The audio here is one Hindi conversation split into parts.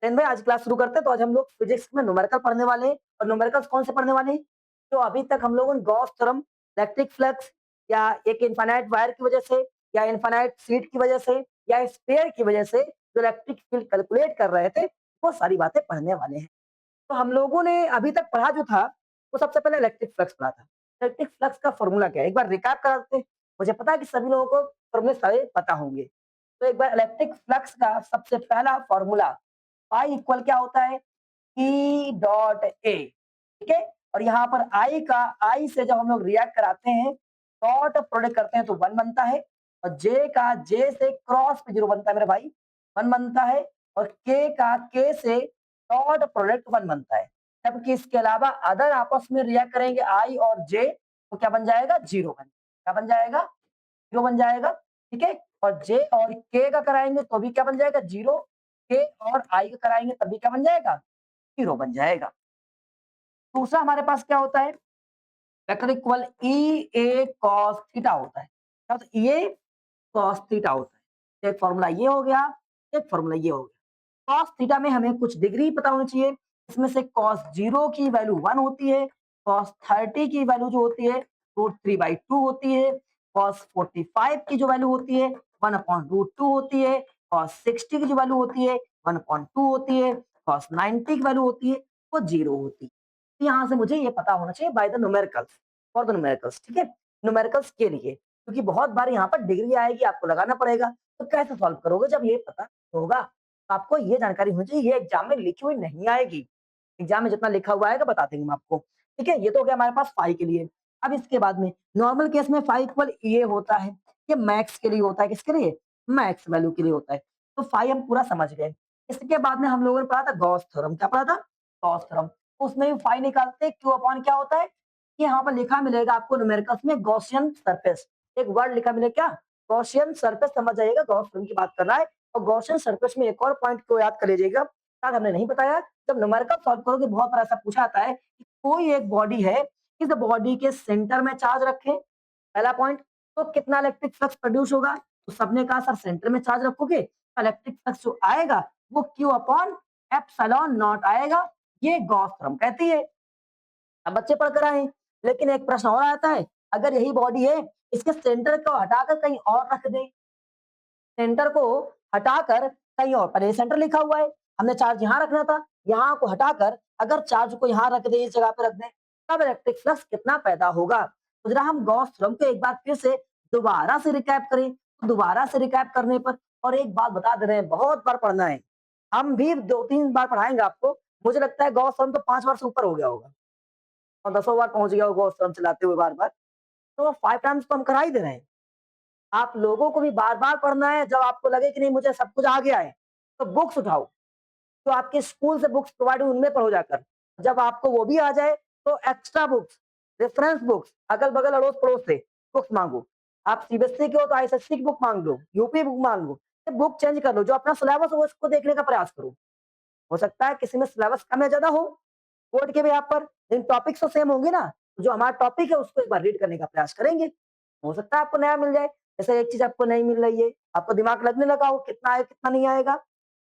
चलिए भाई आज क्लास शुरू करते हैं। तो आज हम लोग फिजिक्स में न्यूमेरिकल पढ़ने वाले हैं और न्यूमेरिकल्स कौन से पढ़ने वाले हैं? तो अभी तक हम लोगों ने गॉस थ्योरम, इलेक्ट्रिक फ्लक्स या एक इनफाइनाइट वायर की वजह से या इनफाइनाइट शीट की वजह से या स्फीयर की वजह से जो इलेक्ट्रिक फील्ड कैलकुलेट कर रहे थे, वो सारी बातें पढ़ने वाले हैं। तो हम लोगों ने अभी तक पढ़ा जो था, वो सबसे पहले इलेक्ट्रिक फ्लक्स पढ़ा था। इलेक्ट्रिक फ्लक्स का फ़ॉर्मूला क्या है? एक बार रिकैप करा देते हैं। मुझे पता है कि सभी लोगों को फ़ॉर्मूले सारे पता होंगे। तो एक बार इलेक्ट्रिक फ्लक्स का सबसे पहला फ़ॉर्मूला I इक्वल क्या होता है? ई डॉट ए, ठीक है? और यहाँ पर आई से जब हम लोग रिएक्ट कराते हैं, डॉट प्रोडक्ट करते हैं तो 1 बनता है और जे से क्रॉस पे 0 बनता है मेरे भाई, 1 बनता है और के से डॉट प्रोडक्ट 1 बनता है। जबकि इसके अलावा अदर आपस में रिएक्ट करेंगे आई और जे तो क्या बन जाएगा? 0 क्या बन जाएगा? 0 बन जाएगा, ठीक है? और जे और के का कराएँगे तो भी क्या बन जाएगा? 0। के और आई का कराएँगे तब भी क्या बन जाएगा? 0 बन जाएगा। दूसरा हमारे पास क्या होता है? वेक्टर इक्वल ई ए कॉस थीटा होता है। क्या होता है? ये कॉस थीटा होता है। एक फ़ॉर्मूला ये हो गया, एक फ़ॉर्मूला ये हो गया। कॉस थीटा में हमें कुछ डिग्री पता होनी चाहिए। इसमें से कॉस 0 की वैल्यू 1 होती है, कॉस 30 की वैल्यू जो होती है √3/2 होती है, कॉस 45 की जो वैल्यू होती है 1/√2 होती है, कॉस 60 की जो वैल्यू होती है 1/2 होती है, कॉस 90 की वैल्यू होती है वो 0 होती है। तो यहाँ से मुझे ये पता होना चाहिए by the numericals, for the numericals, ठीक है? न्यूमेरिकल्स के लिए, क्योंकि बहुत बार यहाँ पर डिग्री आएगी, आपको लगाना पड़ेगा। तो कैसे सॉल्व करोगे जब ये पता होगा? तो आपको ये जानकारी होनी चाहिए, ये एग्जाम में लिखी हुई नहीं आएगी। एग्जाम में जितना लिखा हुआ आएगा बता देंगे हम आपको। ठीक है? ये तो हो गया हमारे पास फाई के लिए। अब इसके बाद में नॉर्मल केस में फाई इक्वल ये होता है। ये मैक्स के लिए होता है, किसके लिए? मैक्स वैल्यू के लिए होता है। तो फाई हम पूरा समझ गए। इसके बाद में हम लोगों ने पढ़ा था गॉस थ्योरम। क्या पढ़ा था? Gauss theorem. उसमें भी फाई निकालते हैं, क्यू अपॉन क्या होता है? कि यहाँ पर लिखा मिलेगा आपको न्यूमेरिकल्स में गॉसियन सरफेस। एक वर्ड लिखा मिलेगा क्या? गॉसियन सरफेस समझ जाइएगा, गॉस थ्योरम की बात कर रहा है। और गॉसियन सरफेस में एक और पॉइंट को याद कर लीजिएगा, शायद हमने नहीं बताया। जब न्यूमेरिकल सॉल्व करोगे बहुत बार ऐसा पूछा जाता है कि कोई एक बॉडी है, इस बॉडी के सेंटर में चार्ज रखें, पहला पॉइंट, तो कितना इलेक्ट्रिक फ्लक्स प्रोड्यूस होगा? तो सबने कहा सर सेंटर में चार्ज रखोगे तो इलेक्ट्रिक फ्लक्स जो आएगा वो क्यू अपॉन एप्सिलॉन नॉट आएगा। ये गॉस थ्योरम कहती है। अब बच्चे पढ़कर आए, लेकिन एक प्रश्न और आता है, अगर यही बॉडी है, इसके सेंटर को हटाकर कहीं और रख दें, सेंटर को हटाकर कहीं और, पहले सेंटर लिखा हुआ है, हमने चार्ज यहाँ रखना था, यहाँ को हटाकर अगर चार्ज को यहाँ रख दें, इस जगह पे रख दें, तब इलेक्ट्रिक फ्लक्स कितना पैदा होगा? तो जरा हम गॉस थ्योरम को एक बार फिर से दोबारा से रिकैप करें। तो दोबारा से रिकैप करने पर, और एक बात बता दे रहे हैं, बहुत बार पढ़ना है, हम भी 2-3 बार पढ़ाएंगे आपको। मुझे लगता है गॉस थ्योरम तो 5 बार से ऊपर हो गया होगा और दसों बार पहुंच गया होगा गॉस थ्योरम चलाते हुए बार बार। तो 5 टाइम्स तो हम करा ही दे रहे हैं। आप लोगों को भी बार-बार पढ़ना है। जब आपको लगे कि नहीं मुझे सब कुछ आ गया है, तो बुक्स उठाओ। जो आपके स्कूल से बुक्स प्रोवाइड हुई उनमें पढ़ो जाकर। जब आपको वो भी आ जाए तो एक्स्ट्रा बुक्स, रेफरेंस बुक्स, अगल-बगल अड़ोस-पड़ोस से बुक्स माँगो। आप सीबीएसई के हो तो आईएसएससी की बुक माँग लो, यूपी बुक माँग लो। ये बुक चेंज कर लो, जो अपना सिलेबस हो उसको देखने का प्रयास करो। हो सकता है किसी में सिलेबस कम या ज़्यादा हो, बोर्ड के बेहाफ पर, लेकिन टॉपिक्स तो सेम होंगे ना। जो हमारा टॉपिक है उसको एक बार रीड करने का प्रयास करेंगे। हो सकता है आपको नया मिल जाए। जैसे एक चीज़ आपको नहीं मिल रही है, आपको दिमाग लगने लगा हो कितना आएगा, कितना नहीं आएगा।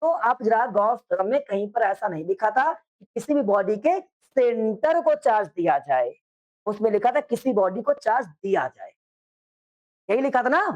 तो आप जरा गॉस थ्योरम में कहीं पर ऐसा नहीं लिखा था कि किसी भी बॉडी के सेंटर को चार्ज दिया जाए। उसमें लिखा था किसी बॉडी को चार्ज दिया जाए। यही लिखा था ना?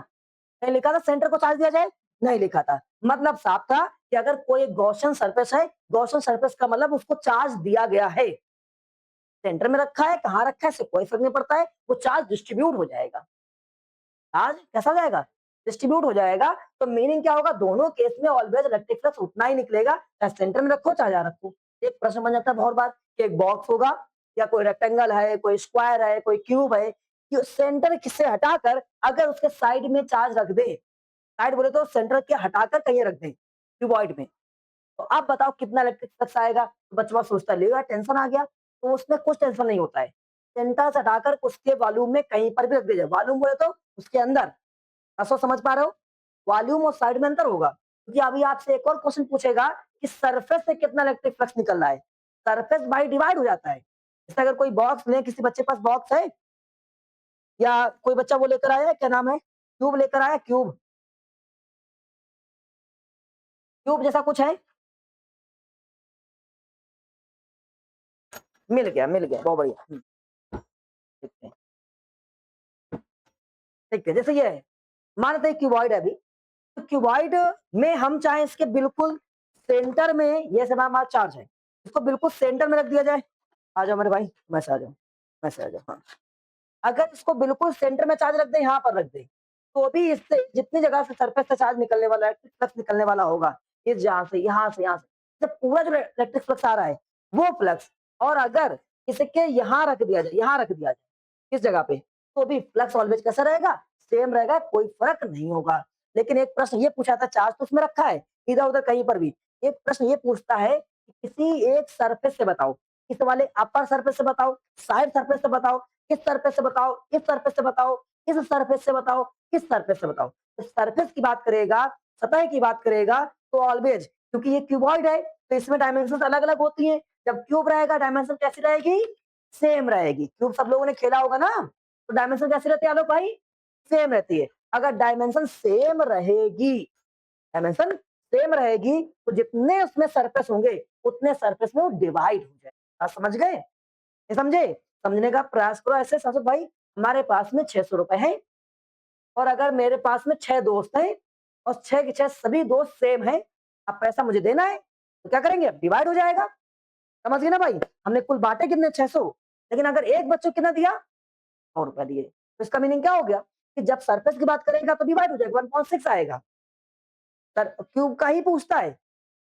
कहीं लिखा था सेंटर को चार्ज दिया जाए? नहीं लिखा था। मतलब साफ था कि अगर कोई गॉसियन सरफेस है, गॉसियन सरफेस का मतलब उसको चार्ज दिया गया है। सेंटर में रखा है, कहाँ रखा है इससे कोई फर्क नहीं पड़ता है, वो चार्ज डिस्ट्रीब्यूट हो जाएगा। चार्ज कैसा हो जाएगा? डिस्ट्रीब्यूट हो जाएगा। तो मीनिंग क्या होगा? दोनों केस में ऑलवेज इलेक्ट्रिक फ्लक्स उतना ही निकलेगा, चाहे सेंटर में रखो चाहे जहाँ रखो। एक प्रश्न बन जाता है बहुत बार कि एक बॉक्स होगा या कोई रेक्टेंगल है, कोई स्क्वायर है, कोई क्यूब है, कि सेंटर से हटाकर अगर उसके साइड में चार्ज रख दे, साइड बोले तो सेंटर के हटाकर कहीं रख दें क्यूबॉइड में, तो आप बताओ कितना इलेक्ट्रिक फ्लक्स आएगा? तो बच्चा सोचता है, ले यार टेंशन आ गया। तो उसमें कुछ टेंशन नहीं होता है। सेंटर से हटाकर उसके वॉल्यूम में कहीं पर भी रख दीजिए। वॉल्यूम बोले तो उसके अंदर, ऐसा समझ पा रहे हो? वॉल्यूम और साइड में अंतर होगा। क्योंकि अभी आपसे एक और क्वेश्चन पूछेगा कि सरफेस से कितना इलेक्ट्रिक फ्लक्स निकल रहा है। सरफेस बाय डिवाइड हो जाता है। जैसे अगर कोई बॉक्स ले, किसी बच्चे के पास बॉक्स है या कोई बच्चा वो लेकर आया है, क्या नाम है? क्यूब लेकर आया, क्यूब। क्यूब जैसा कुछ है, मिल गया, बहुत बढ़िया। ठीक है, ठीक है, जैसे ये है, मान लेते हैं क्यूबॉइड है अभी, तो क्यूबॉइड में हम चाहें इसके बिल्कुल सेंटर में ये सब हमारा चार्ज है, इसको बिल्कुल सेंटर में रख दिया जाए। आ जाओ मेरे भाई, मैसे आ जाओ, मैसे आ जाओ। हाँ, अगर इसको बिल्कुल सेंटर में चार्ज रख दें, यहाँ पर रख दें, तो भी इससे जितनी जगह से सरफेस से चार्ज निकलने वाला है, इलेक्ट्रिक फ्लक्स निकलने वाला होगा, इस जहाँ से, यहाँ से, यहाँ से, जब पूरा जो इलेक्ट्रिक फ्लक्स आ रहा है, वो फ्लक्स, और अगर इसके यहाँ रख दिया जाए, यहाँ रख दिया जाए इस जगह पे, तो भी फ्लक्स ऑलवेज कैसा रहेगा, सेम रहेगा, कोई फर्क नहीं होगा। लेकिन एक प्रश्न ये पूछा था, चार्ज तो उसमें रखा है इधर उधर कहीं पर भी, एक प्रश्न ये पूछता है कि किसी एक सरफेस से बताओ, इस वाले अपर सरफेस से बताओ, साइड सरफेस से बताओ, इस सरफेस से बताओ, इस सरफेस से बताओ, इस सरफेस से बताओ, इस सरफेस से बताओ। तो सरफेस की बात करेगा, सतह की बात करेगा, तो ऑलवेज, क्योंकि ये क्यूबॉइड है तो इसमें डायमेंशन अलग अलग होती हैं। जब क्यूब रहेगा डायमेंशन कैसी रहेगी, सेम रहेगी। क्यूब सब लोगों ने खेला होगा ना, तो डायमेंशन कैसी रहती है आलोक भाई, सेम रहती है। अगर डायमेंशन सेम रहेगी, डायमेंशन सेम रहेगी, तो जितने उसमें सरफेस होंगे उतने सरफेस में वो डिवाइड हो जाए। आप समझ गए, ये समझे, समझने का प्रयास करो। ऐसे शासक भाई, हमारे पास में 600 रुपए है, और अगर मेरे पास में 6 दोस्त हैं और 6 के 6 सभी दोस्त सेम हैं, अब पैसा मुझे देना है, तो क्या करेंगे, डिवाइड हो जाएगा। समझ गए ना भाई, हमने कुल बांटे कितने, 600, लेकिन अगर एक बच्चों को कितना दिया, 100 रुपए दिए, तो इसका मीनिंग क्या हो गया कि जब सरफेस की बात करेगा तो डिवाइड हो जाएगा, 1.6 आएगा। सर क्यूब का ही पूछता है,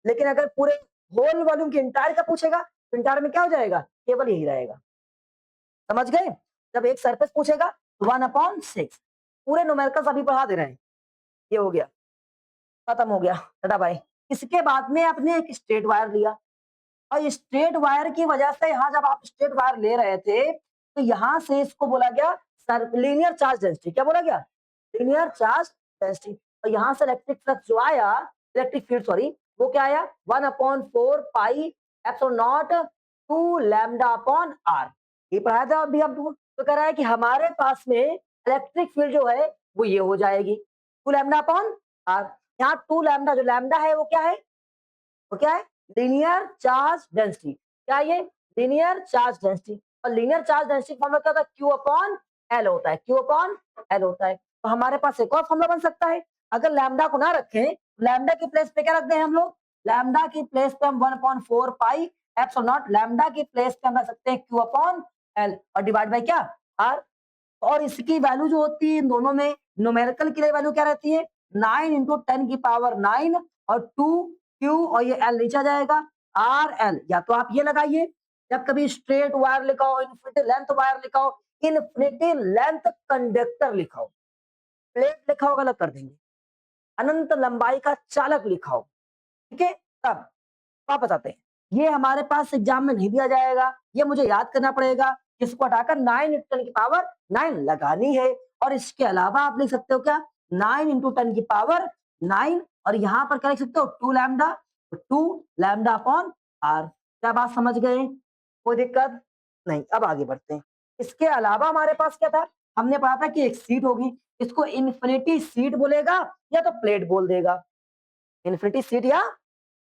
लेकिन अगर पूरे होल वॉल्यूम के इंटायर का पूछेगा, तो इंटायर में क्या हो जाएगा, केवल यही रहेगा। समझ गए, जब एक सरफेस पूछेगा तो 1/6, पूरे न्यूमेरिकल्स अभी पढ़ा दे रहे हैं। ये हो गया, खत्म हो गया टाटा भाई। इसके बाद में आपने एक स्ट्रेट वायर लिया, और स्ट्रेट वायर की वजह से यहाँ जब आप स्ट्रेट वायर ले रहे थे, तो यहाँ से इसको बोला गया लीनियर चार्ज डेंसिटी। क्या बोला गया, लीनियर चार्ज डेंसिटी। और यहाँ से इलेक्ट्रिक फ्लक्स जो आया, इलेक्ट्रिक फील्ड सॉरी, वो क्या आया, 1/4 pi epsilon naught 2 lambda upon R. ये पढ़ाया था अभी आपको। तो कह रहा है कि हमारे पास में इलेक्ट्रिक फील्ड जो है वो ये हो जाएगी 2 लैम्डा अपॉन आर। यहाँ 2 लैम्डा, जो लैम्डा है वो क्या है, वो क्या है, लीनियर चार्ज डेंसिटी। क्या ये, लीनियर चार्ज डेंसिटी। और लीनियर चार्ज डेंसिटी फॉर्मूला क्या होता है, क्यू अपॉन एल होता है, क्यू अपॉन एल होता है। तो हमारे पास एक और फॉर्मूला बन सकता है, अगर लैम्डा को ना रखें, लैम्डा की प्लेस पे क्या रख दें हम लोग, लैम्डा की प्लेस पे हम 1/4 पाई एप्सिलॉन नॉट, लैम्डा की प्लेस पे हम रख सकते हैं क्यू अपॉन एल, और डिवाइड बाय क्या, आर। और इसकी वैल्यू जो होती है इन दोनों में, न्यूमेरिकल की वैल्यू क्या रहती है, 9 × 10⁹ और 2 क्यू, और ये एल नीचे आ जाएगा, आर एल। या तो आप ये लगाइए, जब कभी स्ट्रेट वायर लिखा हो, इन्फिनिटी लेंथ वायर लिखा हो, इन्फिनिटी लेंथ कंडक्टर लिखा हो, प्लेट लिखा हो गलत कर देंगे, अनंत लंबाई का चालक लिखा हो, ठीक है, तब आप बताते हैं। ये हमारे पास एग्जाम में नहीं दिया जाएगा, ये मुझे याद करना पड़ेगा, इसको हटाकर 9 × 10⁹ लगानी है। और इसके अलावा आप लिख सकते हो क्या, 9 × 10⁹ 9, और यहाँ पर क्या लिख सकते हो, 2 लैम्डा, 2 लैम्डा अपॉन आर। क्या बात समझ गए, कोई दिक्कत नहीं। अब आगे बढ़ते हैं। इसके अलावा हमारे पास क्या था, हमने पढ़ा था कि एक सीट होगी, इसको इन्फिनिटी सीट बोलेगा या तो प्लेट बोल देगा, इन्फिनिटी सीट या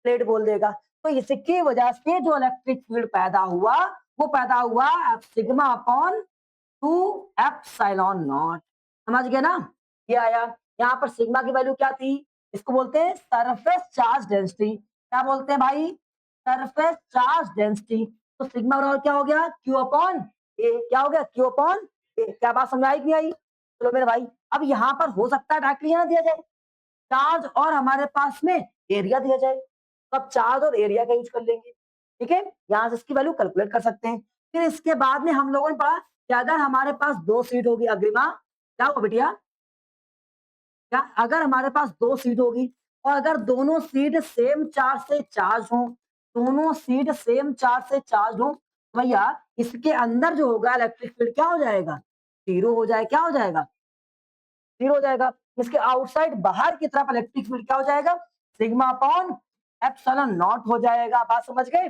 प्लेट बोल देगा। तो इसकी वजह से जो इलेक्ट्रिक फील्ड पैदा हुआ, वो पैदा हुआ सिग्मा अपॉन 2 एप्सिलॉन नॉट। समझ गए ना, ये आया। यहाँ पर सिग्मा की वैल्यू क्या थी, इसको बोलते हैं सरफेस चार्ज डेंसिटी। क्या बोलते हैं भाई, सरफेस चार्ज डेंसिटी। तो सिग्मा बराबर क्या हो गया, क्यू अपॉन ए। क्या हो गया, क्यू अपॉन ए। क्या बात समझ आई कि नहीं आई, चलो मेरे भाई। अब यहाँ पर हो सकता है डायरेक्टली ना दिया जाए चार्ज, और हमारे पास में एरिया दिया जाए, तो अब चार्ज और एरिया का यूज कर लेंगे, ठीक है। यहाँ से इसकी वैल्यू कैलकुलेट कर सकते हैं। फिर इसके बाद में हम लोगों ने पढ़ा कि अगर हमारे पास 2 सीट होगी, अग्रिमा क्या होगा बेटिया, क्या अगर हमारे पास 2 सीट होगी, और अगर दोनों सीट सेम चार्ज से चार्ज हो, दोनों सीट सेम चार्ज से चार्ज हो, भैया इसके अंदर जो होगा इलेक्ट्रिक फील्ड क्या हो जाएगा, जीरो हो जाए, क्या हो जाएगा, जीरो हो जाएगा। इसके आउटसाइड बाहर की तरफ इलेक्ट्रिक फील्ड क्या हो जाएगा, सिग्मा अपॉन एप्सिलॉन नॉट हो जाएगा। बात समझ गए,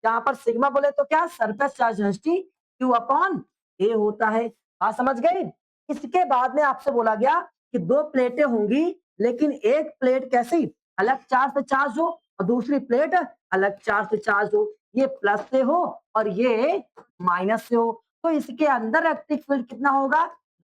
जहां पर सिग्मा बोले तो क्या, surface charge density Q upon A होता है। बात समझ गए। इसके बाद में आपसे बोला गया कि 2 प्लेटें होंगी, लेकिन एक प्लेट कैसी, अलग चार्ज से चार्ज हो, और दूसरी प्लेट अलग चार्ज से चार्ज हो। ये प्लस से हो और ये माइनस से हो, तो इसके अंदर इलेक्ट्रिक फील्ड कितना होगा?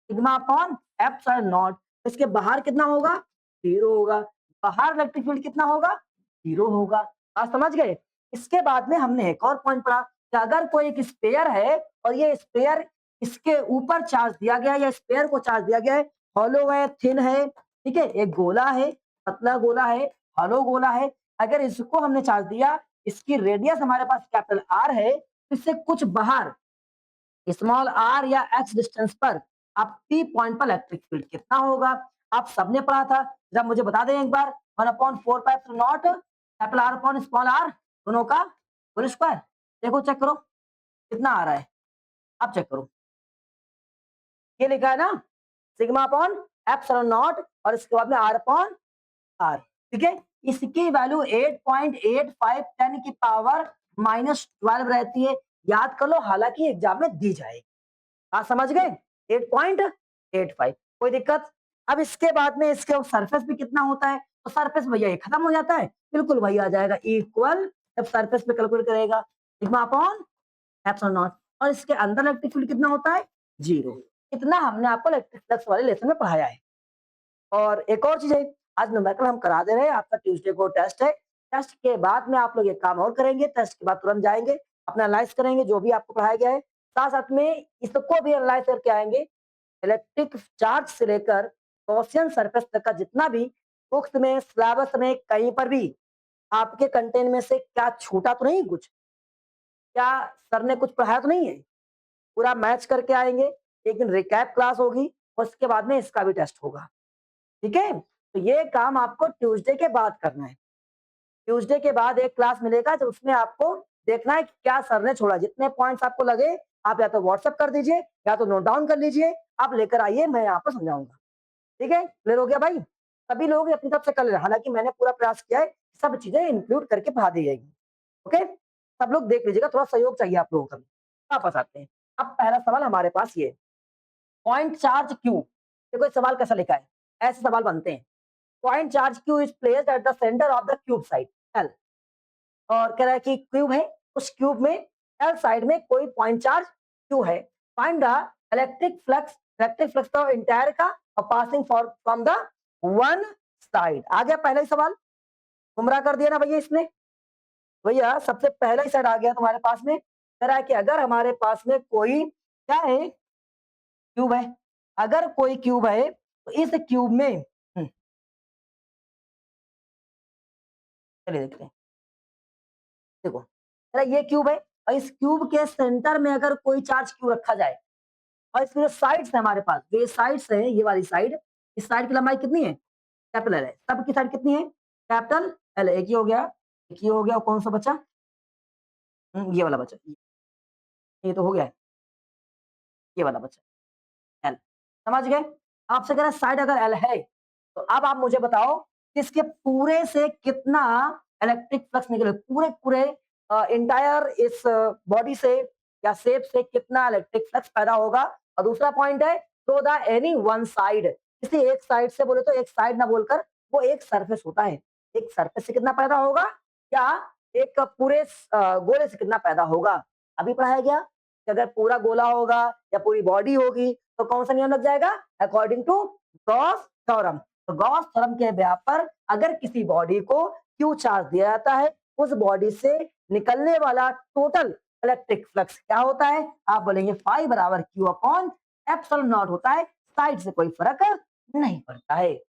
Sigma upon epsilon not. इसके बाहर कितना होगा? 0 होगा। बाहर इलेक्ट्रिक फील्ड कितना होगा? 0 होगा। बात समझ गए? इसके बाद में हमने एक और पॉइंट पढ़ा कि अगर कोई एक स्फीयर है और ये स्फीयर इसके ऊपर चार्ज दिया गया है या स्फीयर को चार्ज दिया गया है, हॉलो है, थिन है, ठीक है? एक गोला है, पतला गोला है, हॉलो गोला है। अगर इसको हमने चार्ज दिया, इसकी रेडियस हमारे पास कैपिटल आर है, तो इससे कुछ बाहर स्मॉल आर या एक्स डिस्टेंस पर आप पी पॉइंट पर इलेक्ट्रिक फील्ड कितना होगा? आप सबने पढ़ा था, जब मुझे बता दें एक बार, 1/4 pi epsilon naught capital R upon small R दोनों का होल स्क्वायर। देखो चेक करो कितना आ रहा है, आप चेक करो। ये लिखा है ना, सिग्मा अपॉन एप्सिलॉन नॉट और इसके बाद में आर अपॉन आर, ठीक है? इसकी वैल्यू 8.85 10 की पावर -12 रहती है। याद कर लो, हालांकि एग्जाम में दी जाएगी। आप समझ गए? 8.85, कोई दिक्कत? अब इसके बाद में इसके सरफेस भी कितना होता है, तो सरफेस भैया ये खत्म हो जाता है, बिल्कुल वही आ जाएगा इक्वल। जब सरफेस पे कैलकुलेट करेगा सिग्मा अपॉन एप्सिलॉन नॉट और इसके अंदर इलेक्ट्रिक फील्ड कितना होता है? 0। इतना हमने आपको इलेक्ट्रिक फ्लक्स वाले लेसन में पढ़ाया है। और एक और चीज है, आज न्यूमेरिकल हम करा दे रहे हैं, आपका ट्यूसडे को टेस्ट है। टेस्ट के बाद में आप लोग एक काम और करेंगे, टेस्ट के बाद तुरंत जाएंगे, अपना एनालाइज करेंगे जो भी आपको पढ़ाया गया है, साथ साथ में इसको भी एनालाइज करके आएंगे। इलेक्ट्रिक चार्ज से लेकर गॉसियन सरफेस तक का जितना भी बुक्स में, सिलेबस में, कहीं पर भी आपके कंटेंट में से क्या छूटा तो नहीं कुछ? क्या सर ने कुछ पढ़ाया तो नहीं है? पूरा मैच करके आएंगे। एक दिन रिकैप क्लास होगी और उसके बाद में इसका भी टेस्ट होगा, ठीक है? तो ये काम आपको ट्यूसडे के बाद करना है। ट्यूसडे के बाद एक क्लास मिलेगा, जब उसमें आपको देखना है कि क्या सर ने छोड़ा। जितने पॉइंट्स आपको लगे, आप या तो व्हाट्सएप कर दीजिए या तो नोट डाउन कर लीजिए, आप लेकर आइए, मैं यहाँ पर समझाऊंगा। ठीक है, क्लियर हो गया भाई? सभी लोग अपनी तरफ से कर ले रहे हैं। हालांकि मैंने पूरा प्रयास किया है, सब चीजें इंक्लूड करके पढ़ा दी जाएगी। ओके, सब लोग देख लीजिएगा, थोड़ा सहयोग चाहिए आप लोगों का भी। वापस आते हैं। अब पहला सवाल हमारे पास ये, पॉइंट चार्ज क्यू। देखो ये सवाल कैसा लिखा है, ऐसे सवाल बनते हैं। Point charge Q is placed at the centre of the cube side L. और कह रहा है कि क्यूब है, उस क्यूब में एल साइड में कोई पॉइंट चार्ज क्यू है। फाइंड द इलेक्ट्रिक फ्लक्स का इंटायर का और passing for from the one side. आ गया पहला ही सवाल, गुमराह कर दिया ना भैया इसने। भैया सबसे पहला ही साइड आ गया तुम्हारे पास में। कह रहा है कि अगर हमारे पास में कोई क्या है, क्यूब है। अगर कोई क्यूब है तो इस क्यूब में चलिए देखते हैं। देखो ये क्यूब है और इस क्यूब के सेंटर में अगर कोई चार्ज क्यू रखा जाए और इसमें जो साइड्स है हमारे पास, ये साइड्स है, ये वाली साइड, इस साइड की लंबाई कितनी है? कैपिटल एल है। सब की साइड कितनी है? Capital L. एक ही हो गया, एक ही हो गया, और कौन सा बचा? ये वाला बचा। ये तो हो गया है, ये वाला बचा एल। समझ गए? आपसे कह रहा है साइड अगर एल है तो अब आप मुझे बताओ कि इसके पूरे से कितना इलेक्ट्रिक फ्लक्स निकले, पूरे पूरे इंटायर इस बॉडी से या शेप से कितना इलेक्ट्रिक फ्लक्स पैदा होगा। और दूसरा पॉइंट है, through the any one side. किसी एक साइड से बोले तो एक साइड ना बोलकर वो एक सरफेस होता है, एक सरफेस से कितना पैदा होगा, या एक पूरे गोले से कितना पैदा होगा। अभी पढ़ाया गया कि अगर पूरा गोला होगा या पूरी बॉडी होगी तो कौन सा नियम लग जाएगा? According to Gauss theorem. तो गॉस थ्योरम के बेस पर अगर किसी बॉडी को क्यू चार्ज दिया जाता है, उस बॉडी से निकलने वाला टोटल इलेक्ट्रिक फ्लक्स क्या होता है? आप बोलेंगे फाई बराबर क्यू अपॉन एप्सिलॉन नॉट होता है। साइड से कोई फर्क नहीं पड़ता है।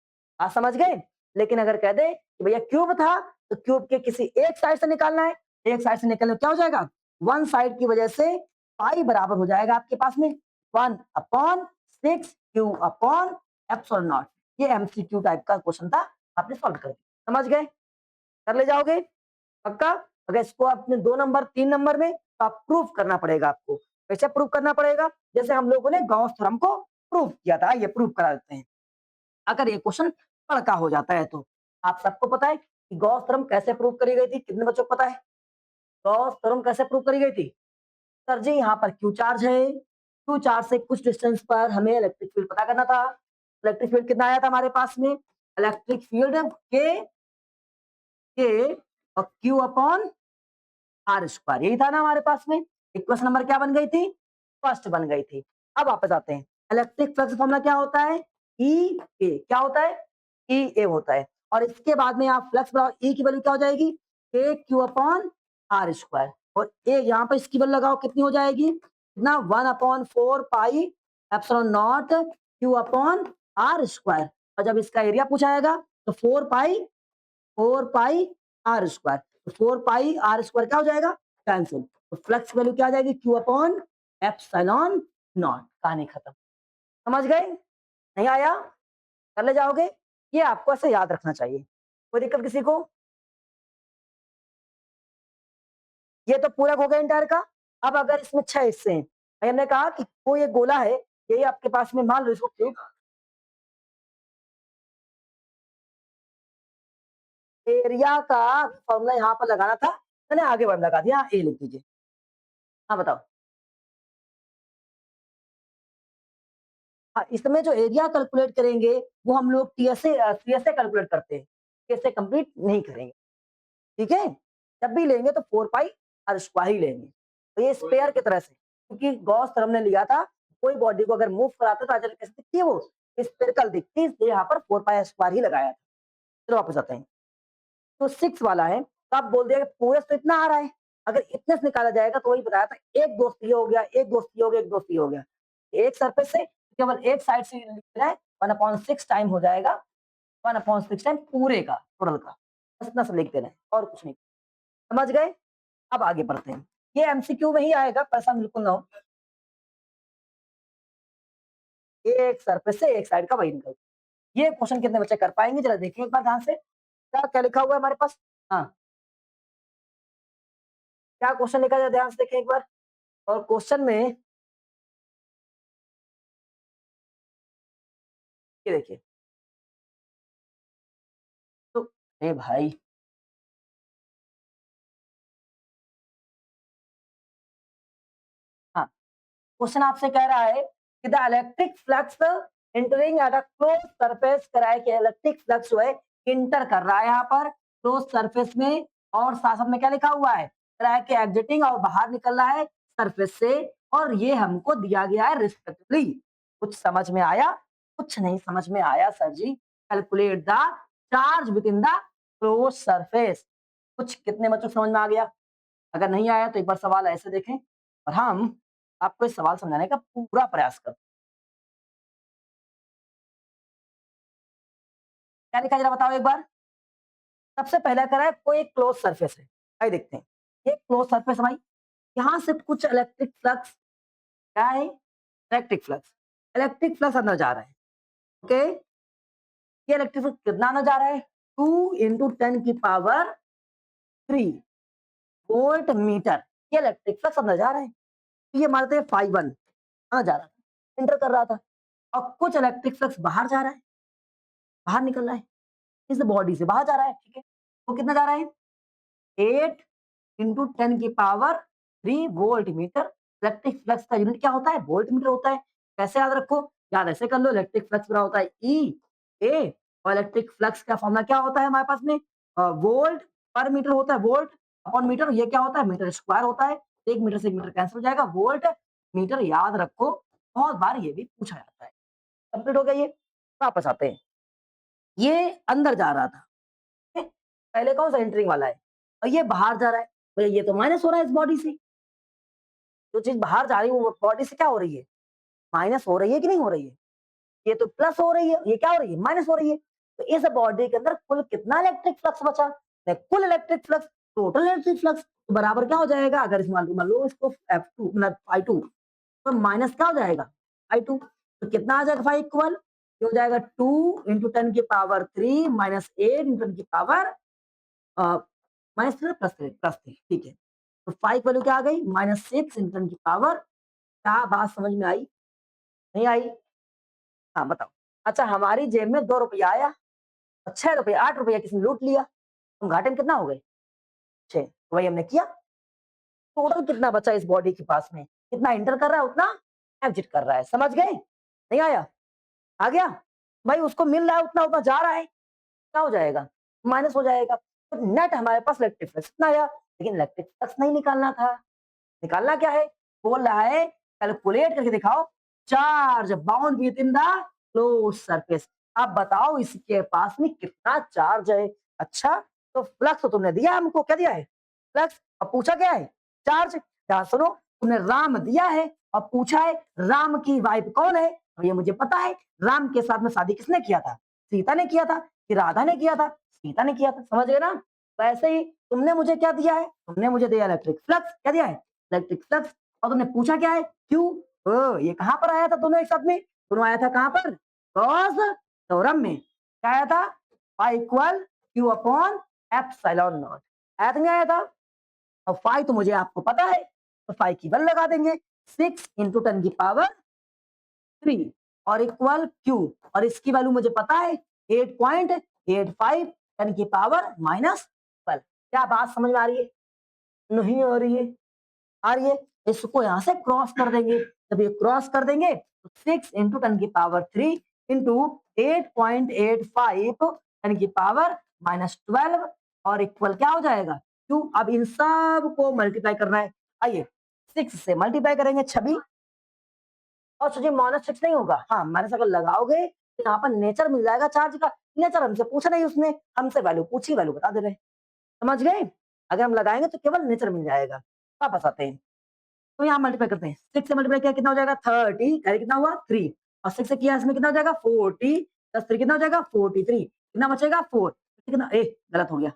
आप समझ गए? लेकिन अगर कह दे कि भैया क्यूब था तो क्यूब के किसी एक साइड से निकालना है, एक साइड से निकलने क्या हो जाएगा? वन साइड की वजह से पाई बराबर हो जाएगा आपके पास में 1/6 क्यू अपॉन एप्सिलॉन नॉट। ये एमसीक्यू टाइप का क्वेश्चन था, आपने सॉल्व कर दिया। समझ गए? कर ले जाओगे पक्का? अगर इसको आपने 2 नंबर 3 नंबर में तो आप प्रूफ करना पड़ेगा आपको। कैसे प्रूफ करना पड़ेगा? जैसे हम लोगों ने गॉस थ्योरम को प्रूफ किया था, ये प्रूफ करा देते हैं। अगर ये क्वेश्चन पक्का हो जाता है तो आप सबको पता है कि गॉस थ्योरम कैसे प्रूव करी गई थी? कितने बच्चों को पता है गॉस थ्योरम कैसे प्रूव करी गई थी? सर जी यहाँ पर क्यू चार्ज है, क्यू चार्ज से कुछ डिस्टेंस पर हमें इलेक्ट्रिक फील्ड पता करना था। इलेक्ट्रिक फील्ड कितना आया था हमारे पास में? इलेक्ट्रिक फील्ड के और क्यू अपॉन आर स्क्वायर, यही था ना हमारे पास में। इक्वेशन नंबर क्या बन गई थी? फर्स्ट बन गई थी। अब वापस आते हैं, इलेक्ट्रिक फ्लक्स फॉर्मूला क्या होता है? ई ए, क्या होता है? ई ए होता है। और इसके बाद में आप फ्लक्स बराबर ई की वैल्यू क्या हो जाएगी? के क्यू अपॉन आर स्क्वायर। और ए यहाँ पर इसकी वैल्यू लगाओ, कितनी हो जाएगी? ना 1/4 pi epsilon naught Q upon R square. और जब इसका एरिया पूछा जाएगा तो 4 पाई आर स्क्वायर। तो 4 पाई आर स्क्वायर क्या हो जाएगा? कैंसिल। तो फ्लक्स वैल्यू क्या आ जाएगी? Q upon epsilon not. कहानी खत्म। समझ गए? नहीं आया? कर ले जाओगे? ये आपको ऐसे याद रखना चाहिए। कोई दिक्कत किसी को? ये तो पूरा हो गया इंटायर का। अब अगर इसमें 6 हिस्से हैं, भाई हमने कहा कि कोई एक गोला है, यही आपके पास में, मान लो इसको क्यूब, एरिया का फॉर्मूला यहाँ पर लगाना था, मैंने आगे बढ़ लगा दिया, ए लिख दीजिए। हाँ बताओ। हाँ, इसमें जो एरिया कैलकुलेट करेंगे वो हम लोग टीएसए कैलकुलेट करते हैं, टीएसए कंप्लीट नहीं करेंगे। ठीक है? जब भी लेंगे तो 4 पाई आर स्क्वायर ही लेंगे। तो ये स्पेयर की तरह से, क्योंकि गॉस थ्योरम ने लिया था, कोई बॉडी को अगर मूव कराते तो कैसे दिखती है वो? स्फेरिकल दिखती है, इसलिए यहाँ पर 4 पाई आर स्क्वायर ही लगाया था। चलो वापस आते हैं। तो 6 वाला है, तो आप बोल दिया कि पूरे से तो इतना आ रहा है, अगर इतने से निकाला जाएगा तो वही बताया था, एक दोस्त ये हो गया, एक दोस्त ये हो गया, एक दोस्त ये हो गया। एक सरफेस से केवल एक साइड से लिख रहा है, 1/6 टाइम हो जाएगा, 1/6 टाइम पूरे का, टोटल का। बस इतना सा लिख देना है और कुछ नहीं। समझ गए? अब आगे बढ़ते हैं। ये एमसीक्यू में ही आएगा, परेशान बिल्कुल ना हो। एक सरफेस से एक साइड का वही निकल, ये क्वेश्चन कितने बच्चे कर पाएंगे जरा देखिए एक बार ध्यान से। क्या क्या लिखा हुआ है हमारे पास? हाँ, क्या क्वेश्चन लिखा है ध्यान से देखें एक बार। और क्वेश्चन में ये देखिए, तो ए भाई, हाँ, क्वेश्चन आपसे कह रहा है कि the electric flux entering at a close surface, कह रहा है कि इलेक्ट्रिक फ्लक्स जो है इंटर कर रहा है यहाँ पर क्लोज सरफेस में, और साथ साथ में क्या लिखा हुआ है? कह रहा है कि एग्जिटिंग और बाहर निकल रहा है सरफेस से, और ये हमको दिया गया है रिस्पेक्टिवली। कुछ समझ में आया? कुछ नहीं समझ में आया सर जी। Calculate the charge within the close surface. कुछ कितने बच्चों को समझ में आ गया? अगर नहीं आया तो एक बार सवाल ऐसे देखें, और हम आपको इस सवाल समझाने का पूरा प्रयास करते हैं। क्या लिखा है जरा बताओ एक बार। सबसे पहला करा है कोई एक क्लोज सरफेस है, आइए देखते हैं। ये क्लोज सरफेस है भाई, यहाँ से कुछ इलेक्ट्रिक फ्लक्स, क्या है? इलेक्ट्रिक फ्लक्स, इलेक्ट्रिक फ्लक्स अंदर जा रहा है। ओके, ये इलेक्ट्रिक फ्लक्स कितना अंदर जा रहा है? 2 × 10⁻³ वोल्ट मीटर, ये इलेक्ट्रिक फ्लक्स अंदर जा रहा है। तो ये मानते हैं φ1 अंदर जा रहा था, इंटर कर रहा था। और कुछ इलेक्ट्रिक फ्लक्स बाहर जा रहा है, बाहर निकल रहा है, इस बॉडी से बाहर जा रहा है। ठीक है, वो कितना जा रहा है? 8 × 10⁻³ वोल्ट मीटर। इलेक्ट्रिक फ्लक्स का यूनिट क्या होता है? वोल्ट मीटर होता है। कैसे याद रखो? याद ऐसे कर लो, इलेक्ट्रिक फ्लक्स बराबर होता है ई ए, और इलेक्ट्रिक फ्लक्स का फॉर्मूला क्या होता है हमारे पास में? वोल्ट पर मीटर होता है, वोल्ट अपॉन मीटर, ये क्या होता है? मीटर स्क्वायर होता है। एक मीटर से एक मीटर कैंसिल हो जाएगा, वोल्ट मीटर याद रखो, बहुत बार ये भी पूछा जाता है। कंप्लीट हो गया ये। वापस आते हैं, ये अंदर जा रहा था, ठीक है? पहले कौन सा एंटरिंग वाला है, और ये बाहर जा रहा है। भैया ये तो माइनस हो रहा है इस बॉडी से, जो चीज बाहर जा रही है वो बॉडी से क्या हो रही है? माइनस हो रही है कि नहीं हो रही है? ये तो प्लस हो रही है, ये क्या हो रही है? माइनस हो रही है। तो इस बॉडी के अंदर कुल कितना इलेक्ट्रिक फ्लक्स बचा? कुल electric flux, total electric flux, तो बराबर क्या हो जाएगा? अगर इस मान लो इसको F2 मतलब I2, तो माइनस क्या हो जाएगा? I2। तो कितना आ जाएगा भाई इक्वल? ये हो जाएगा 2 × 10⁻³ माइनस 8 × 10⁻, -3 +3, ठीक है। तो 5 वैल्यू क्या आ गई? -6 × 10⁻। क्या बात समझ में आई? नहीं आई? हाँ बताओ। अच्छा, हमारी जेब में 2 रुपया आया, और 6 रुपया 8 रुपया किसी ने लूट लिया, हम घाटे में कितना हो गए? 6। वही हमने किया। टोटल कितना बचा इस बॉडी के पास में? कितना इंटर कर रहा है उतना एग्जिट कर रहा है। समझ गए? नहीं आया? आ गया? भाई उसको मिल रहा है उतना, उतना जा रहा है, क्या हो जाएगा? माइनस हो जाएगा। तो नेट हमारे पास इलेक्ट्रिक फ्लक्स कितना आया? लेकिन इलेक्ट्रिक फ्लक्स नहीं निकालना था। निकालना क्या है? बोल रहा है कैलकुलेट करके दिखाओ charge bound with in the closed surface. आप बताओ इसके पास में कितना चार्ज है। अच्छा, तो फ्लक्स तो तुमने दिया हमको, क्या दिया है? फ्लक्स। अब पूछा क्या है? चार्ज। ध्यान सुनो, तुमने राम दिया है और पूछा है राम की वाइफ कौन है। और ये मुझे पता है, राम के साथ में शादी किसने किया था? सीता ने किया था कि राधा ने किया था? सीता ने किया था। समझ गए ना? वैसे ही तुमने मुझे क्या दिया है? तुमने मुझे दिया इलेक्ट्रिक फ्लक्स। क्या दिया है? Electric flux. और तुमने पूछा क्या है? क्यों। ये कहां पर आया था दोनों एक साथ में? दोनों आया था कहां पर? कॉस थ्योरम में। क्या आया था? Phi equal Q upon epsilon naught. आया था नहीं आया था? और फाई तो मुझे आपको पता है, तो फाई की वैल्यू लगा देंगे 6 इंटू 10⁻³ और इक्वल क्यू, और इसकी वैल्यू मुझे पता है 8.85 10⁻⁻12। क्या बात समझ में आ रही है? नहीं आ रही है? आ रही है? इसको यहां से क्रॉस कर देंगे। जब ये क्रॉस कर देंगे तो 6 इंटू 10⁻³ इंटू 8.85 10⁻⁻12 और इक्वल क्या हो जाएगा? क्यों? अब इन सब को मल्टीप्लाई करना है। आइए 6 से मल्टीप्लाई करेंगे 26, और सोचिए -6 नहीं होगा। हाँ, माइनस अगर लगाओगे तो यहाँ पर नेचर मिल जाएगा चार्ज का। नेचर हमसे पूछा नहीं उसने, हमसे वैल्यू पूछी, वैल्यू बता दे रहे हैं। समझ गए? अगर हम लगाएंगे तो केवल नेचर मिल जाएगा। वापस आते हैं, तो यहाँ मल्टीप्लाई करते हैं। 6 से मल्टीप्लाई किया कितना हो जाएगा? 30। कैरी कितना हुआ? 3। और 6 से किया इसमें कितना हो जाएगा? 40 प्लस 3 कितना हो जाएगा? 43। कितना बचेगा? 4। कितना गलत हो गया,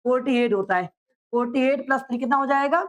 48 होता है। 48 प्लस 3 कितना हो जाएगा?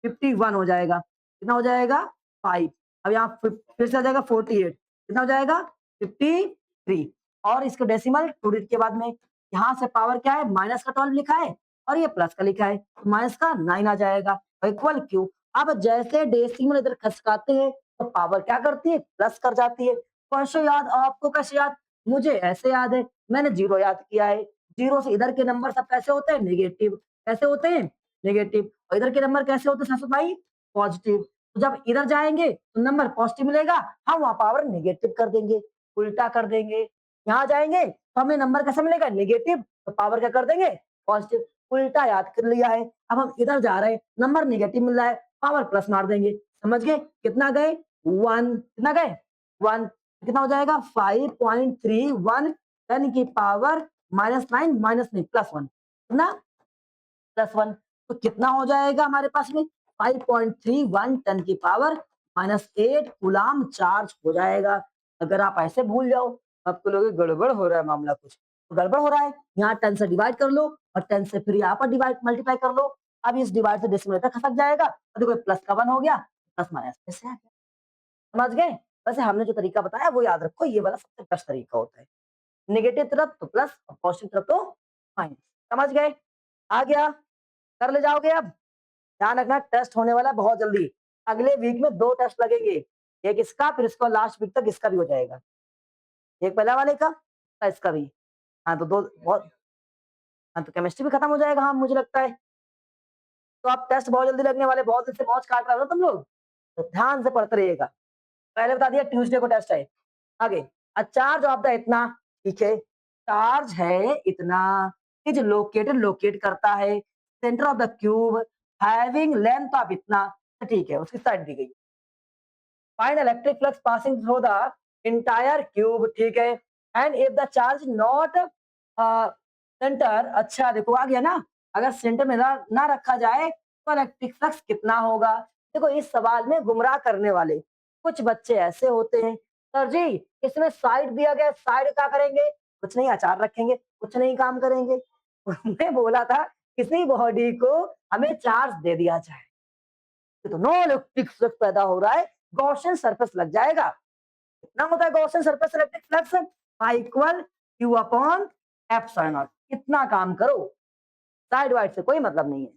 51 हो जाएगा। कितना हो जाएगा? 5। अब यहाँ फिर से आ जाएगा 48, कितना हो जाएगा? 53। और इसको डेसिमल 2 डिजिट के बाद में यहाँ से पावर क्या है? माइनस का 12 लिखा है और ये प्लस का लिखा है, माइनस का 9 आ जाएगा। Equal Q. अब जैसे डेसिमल इधर खसकाते हैं तो पावर क्या करती है? प्लस कर जाती है। कैसे याद? आपको कैसे याद? मुझे ऐसे याद है, मैंने जीरो याद किया है। जीरो से इधर के नंबर सब कैसे होते हैं? नेगेटिव। कैसे होते हैं? नेगेटिव। और इधर के नंबर कैसे होते हैं सासू भाई? पॉजिटिव। तो जब इधर जाएंगे तो नंबर पॉजिटिव मिलेगा, हम वहां पावर नेगेटिव कर देंगे, उल्टा कर देंगे। यहाँ जाएंगे तो हमें नंबर कैसा मिलेगा? नेगेटिव। तो पावर क्या कर देंगे? पॉजिटिव। उल्टा याद कर लिया है। अब हम इधर जा रहे हैं, नंबर नेगेटिव मिल रहा है, पावर प्लस मार देंगे। समझ गए? कितना गए? 1। कितना गए? 1। कितना हो जाएगा? 5.31 10 की पावर -9 माइनस नहीं प्लस 1। कितना? +1। तो कितना हो जाएगा हमारे पास में? 5.31 10 की पावर -8 कूलाम चार्ज हो जाएगा। अगर आप ऐसे भूल जाओ, आपको लोगे गड़बड़ हो रहा है मामला कुछ। तो गड़बड़ हो रहा है, यहाँ 10 से डिवाइड कर लो और 10 से फिर यहाँ पर डिवाइड मल्टीप्लाई कर लो। अब इस डिवाइड से डेसिमल तक खसक जाएगा। और देखो प्लस का 1 हो गया, प्लस माइनस ऐसे आ गया। समझ गए? वैसे हमने जो तरीका बताया वो याद रखो, ये वाला सबसे बेस्ट तरीका होता है। नेगेटिव तरफ तो प्लस और पॉजिटिव तरफ तो माइनस। समझ गए? आ गया? कर ले जाओगे अब? ध्यान रखना टेस्ट होने वाला है बहुत जल्दी। अगले वीक में 2 टेस्ट लगेंगे। एक इसका, फिर इसको लास्ट वीक तक इसका भी हो जाएगा। एक पहला वाले का, इसका भी। हाँ, तो 2 बहुत। हाँ, तो केमिस्ट्री भी खत्म हो जाएगा, हाँ, मुझे लगता है। तो आप टेस्ट बहुत जल्दी लगने वाले, बहुत दिन से मौज काट रहे हो ना तुम लोग। तो ध्यान से पढ़ते रहिएगा। पहले बता दिया ट्यूसडे को टेस्ट है। आगे, अ चार्ज ऑफ द इतना, ठीक है। चार्ज है इतना, इज लोकेटेड, लोकेट करता है centre of the cube having length of इतना, ठीक है, उसकी साइड दी गई। Find electric flux passing through the entire cube, ठीक है। And if the charge not centre, अच्छा देखो आ गया ना। अगर सेंटर में ना रखा जाए तो इलेक्ट्रिक फ्लक्स कितना होगा? देखो इस सवाल में गुमराह करने वाले कुछ बच्चे ऐसे होते हैं, सर जी इसमें साइड दिया गया, साइड क्या करेंगे? कुछ नहीं, अचार रखेंगे, कुछ नहीं काम करेंगे। उन्होंने बोला था किसी बॉडी को हमें चार्ज दे दिया जाए तो नो इलेक्ट्रिक फ्लक्स पैदा हो रहा है, गॉसियन सरफेस लग जाएगा। कितना होता है Gaussian surface electric flux? I equal Q upon epsilon not. कितना काम करो, साइड वाइड से कोई मतलब नहीं है।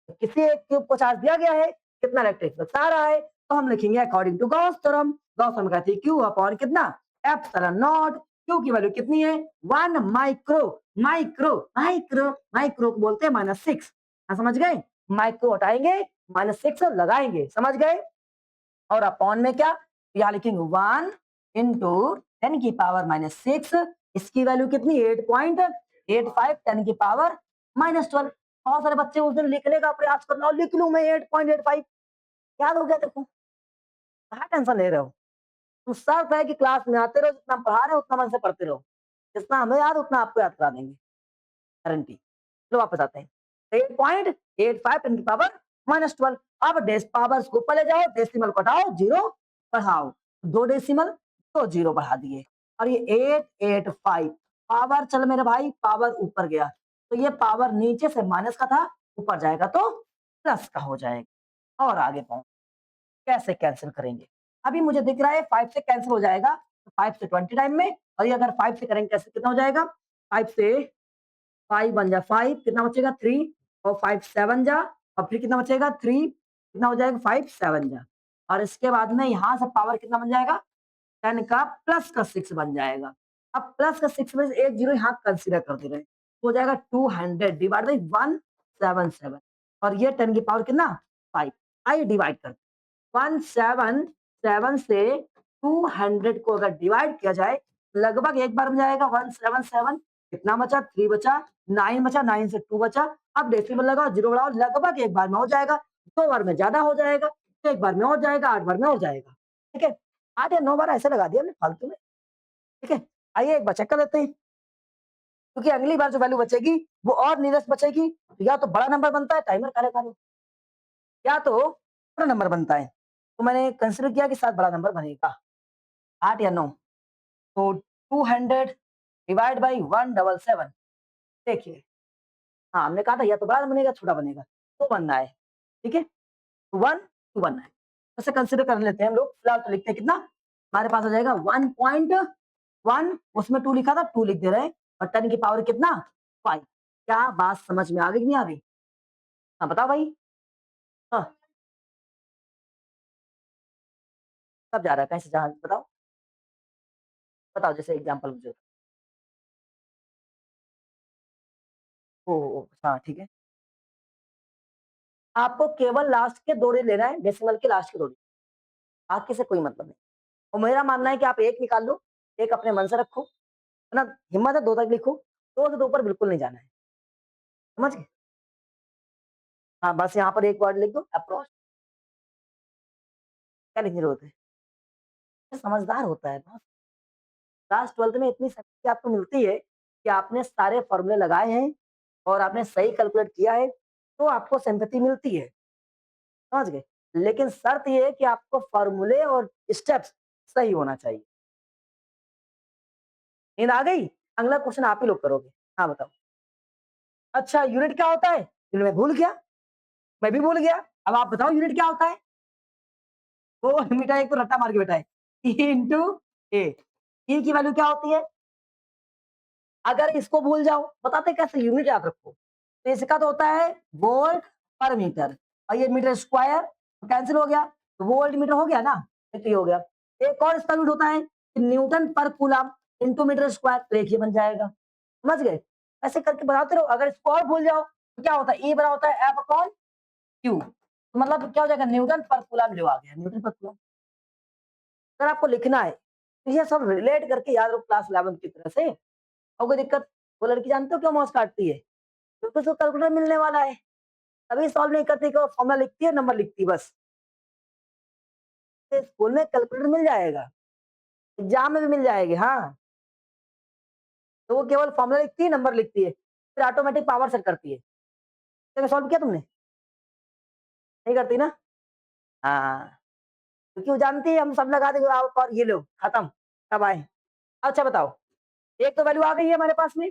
तो किसी एक क्यूब को चार्ज दिया गया है, कितना इलेक्ट्रिक फ्लक्स आ रहा है, तो हम लिखेंगे according to Gauss theorem. Gauss theorem कहती है क्यू अपॉन कितना? Epsilon naught. क्यू की वैल्यू कितनी है? 1 माइक्रो। माइक्रो माइक्रो माइक्रो को बोलते हैं -6। समझ गए? माइक्रो हटाएंगे, -6 लगाएंगे। समझ गए? और अपॉन में क्या? यहाँ लिखेंगे 1 इंटू 10 की पावर -6। इसकी वैल्यू कितनी? 8.85 10 की पावर -12। बहुत सारे बच्चे उस दिन लिखने का प्रयास कर रहे हो, लिख लूँ मैं 8.85, याद हो गया तेरे को? कहाँ टेंशन ले रहे हो? तो शर्त है कि क्लास में आते रहो, जितना हम पढ़ा रहे हो उतना मन से पढ़ते रहो। जितना हमें याद है उतना आपको याद करा देंगे, गारंटी। चलो वापस आते हैं। 8.85 10 की पावर -12। अब डेस पावर्स को ऊपर ले जाओ, डेसिमल को हटाओ, 0 बढ़ाओ। 2 डेसिमल, 2 0 बढ़ा दिए और ये 885 पावर, चल मेरे भाई पावर ऊपर गया। तो ये पावर नीचे से माइनस का था, ऊपर जाएगा तो प्लस का हो जाएगा। और आगे पहुँच कैसे कैंसल करेंगे? अभी मुझे दिख रहा है 5 से कैंसल हो जाएगा, तो 5 से 20 टाइम में, और ये अगर 5 से करेंगे कैसे कितना हो जाएगा? 5 से 5 1 जा 5, कितना बचेगा 3, और 5 7 जा, और फिर कितना बचेगा 3, कितना हो जाएगा 5 7 जा, और इसके बाद में यहाँ से पावर कितना बन जाएगा? 10 का प्लस का 6 बन जाएगा। अब प्लस का 6 में से एक जीरो यहाँ कंसीडर कर दे रहे हैं, तो हो जाएगा 200 डिवाइड बाई 177, और ये 10 की पावर कितना? 5। आइए डिवाइड करते हैं। 177 से 200 को अगर डिवाइड किया जाए, लगभग एक बार में जाएगा 177, कितना बचा? 3 बचा, 9 बचा, 9 से 2 बचा। अब डेसिमल लगाओ, जीरो बढ़ाओ, लगभग एक बार में हो जाएगा, 2 बार में ज्यादा हो जाएगा, एक बार में हो जाएगा, 8 बार में हो जाएगा। ठीक है, 8 या 9 बार ऐसे लगा दिया हमने फालतू में। ठीक है, आइए एक बार चेक कर लेते हैं, क्योंकि अगली बार जो वैल्यू बचेगी वो और नियरेस्ट बचेगी, तो या तो बड़ा नंबर बनता है टाइमर कार्य, या तो छोटा नंबर बनता है। तो मैंने कंसिडर किया कि शायद बड़ा नंबर बनेगा, 8 या 9। तो 200 डिवाइड बाई 177, देखिए, हाँ, हमने कहा था या तो बड़ा बनेगा, छोटा बनेगा, तो बनना है। ठीक है, 1 2 बनना है। ऐसे कंसिडर कर लेते हैं हम लोग, फिलहाल तो लिखते हैं कितना? हमारे पास आ जाएगा 1.1, उसमें 2 लिखा था, 2 लिख दे रहे हैं, और 10 की पावर कितना? 5। क्या बात समझ में आ गई कि नहीं आ गई? हाँ, बताओ भाई। हाँ, कब जा रहा है? कैसे जहाँ बताओ? बताओ जैसे एग्ज़ाम्पल मुझे। ओह! हाँ, ठीक है। आपको केवल लास्ट के 2 डिजिट लेना है, डेसिमल के लास्ट के 2 डिजिट, बाकी से कोई मतलब नहीं। और मेरा मानना है कि आप 1 निकाल लो, 1 अपने मन से रखो, है ना? हिम्मत है 2 तक लिखो, 2 से तो ऊपर बिल्कुल नहीं जाना है, समझ गए? हाँ, बस यहाँ पर एक वर्ड लिख दो, अप्रोच। क्या लिखने की ज़रूरत है? ये समझदार होता है ना। क्लास 12th में इतनी शक्ति आपको मिलती है कि आपने सारे फ़ॉर्मूले लगाए हैं और आपने सही कैलकुलेट किया है, तो आपको सिम्पैथी मिलती है, समझ गए? लेकिन शर्त ये है कि आपको फ़ॉर्मूले और स्टेप्स सही होना चाहिए। नींद आ गई? अगला क्वेश्चन आप ही लोग करोगे। हाँ, बताओ। अच्छा, यूनिट क्या होता है? यूनिट मैं भूल गया, मैं भी भूल गया। अब आप बताओ यूनिट क्या होता है? वो मीटर एक तो रट्टा मार के बैठा है। ई इंटू ए। ई की वैल्यू क्या होती है? अगर इसको भूल जाओ, बताते कैसे? यूनिट याद रखो। तो इसका तो होता है वोल्ट पर मीटर, और ये मीटर स्क्वायर कैंसिल हो गया, तो वोल्ट मीटर हो गया ना, तो ये हो गया। एक और इसका यूनिट होता है न्यूटन पर कूलम इंटू मीटर स्क्वायर, तो एक ही बन जाएगा, समझ गए? ऐसे करके बताते रहो। अगर इसको और भूल जाओ तो क्या होता है? ई बड़ा होता है एफ अपॉन क्यू, मतलब क्या हो जाएगा? न्यूटन पर कूलम जो आ गया, न्यूटन पर कूलम। अगर आपको लिखना है तो ये सब रिलेट करके याद रखो क्लास 11 की तरह से। और कोई दिक्कत? वो लड़की जानते हो क्यों मौस काटती है? क्योंकि उसको कैलकुलेटर मिलने वाला है, तभी सॉल्व नहीं करती, कि फॉर्मूला लिखती है, नंबर लिखती है बस। तो स्कूल में कैलकुलेटर मिल जाएगा, एग्जाम में भी मिल जाएगी, हाँ। तो वो केवल फॉर्मूला लिखती है, नंबर लिखती है, फिर ऑटोमेटिक पावर सेट करती है। तो सॉल्व किया तुमने? नहीं करती ना? हाँ, क्योंकि वो जानती है हम सब लगा देंगे, आओ और ये लो खत्म, कब आए। अच्छा बताओ, एक तो वैल्यू आ गई है हमारे पास में।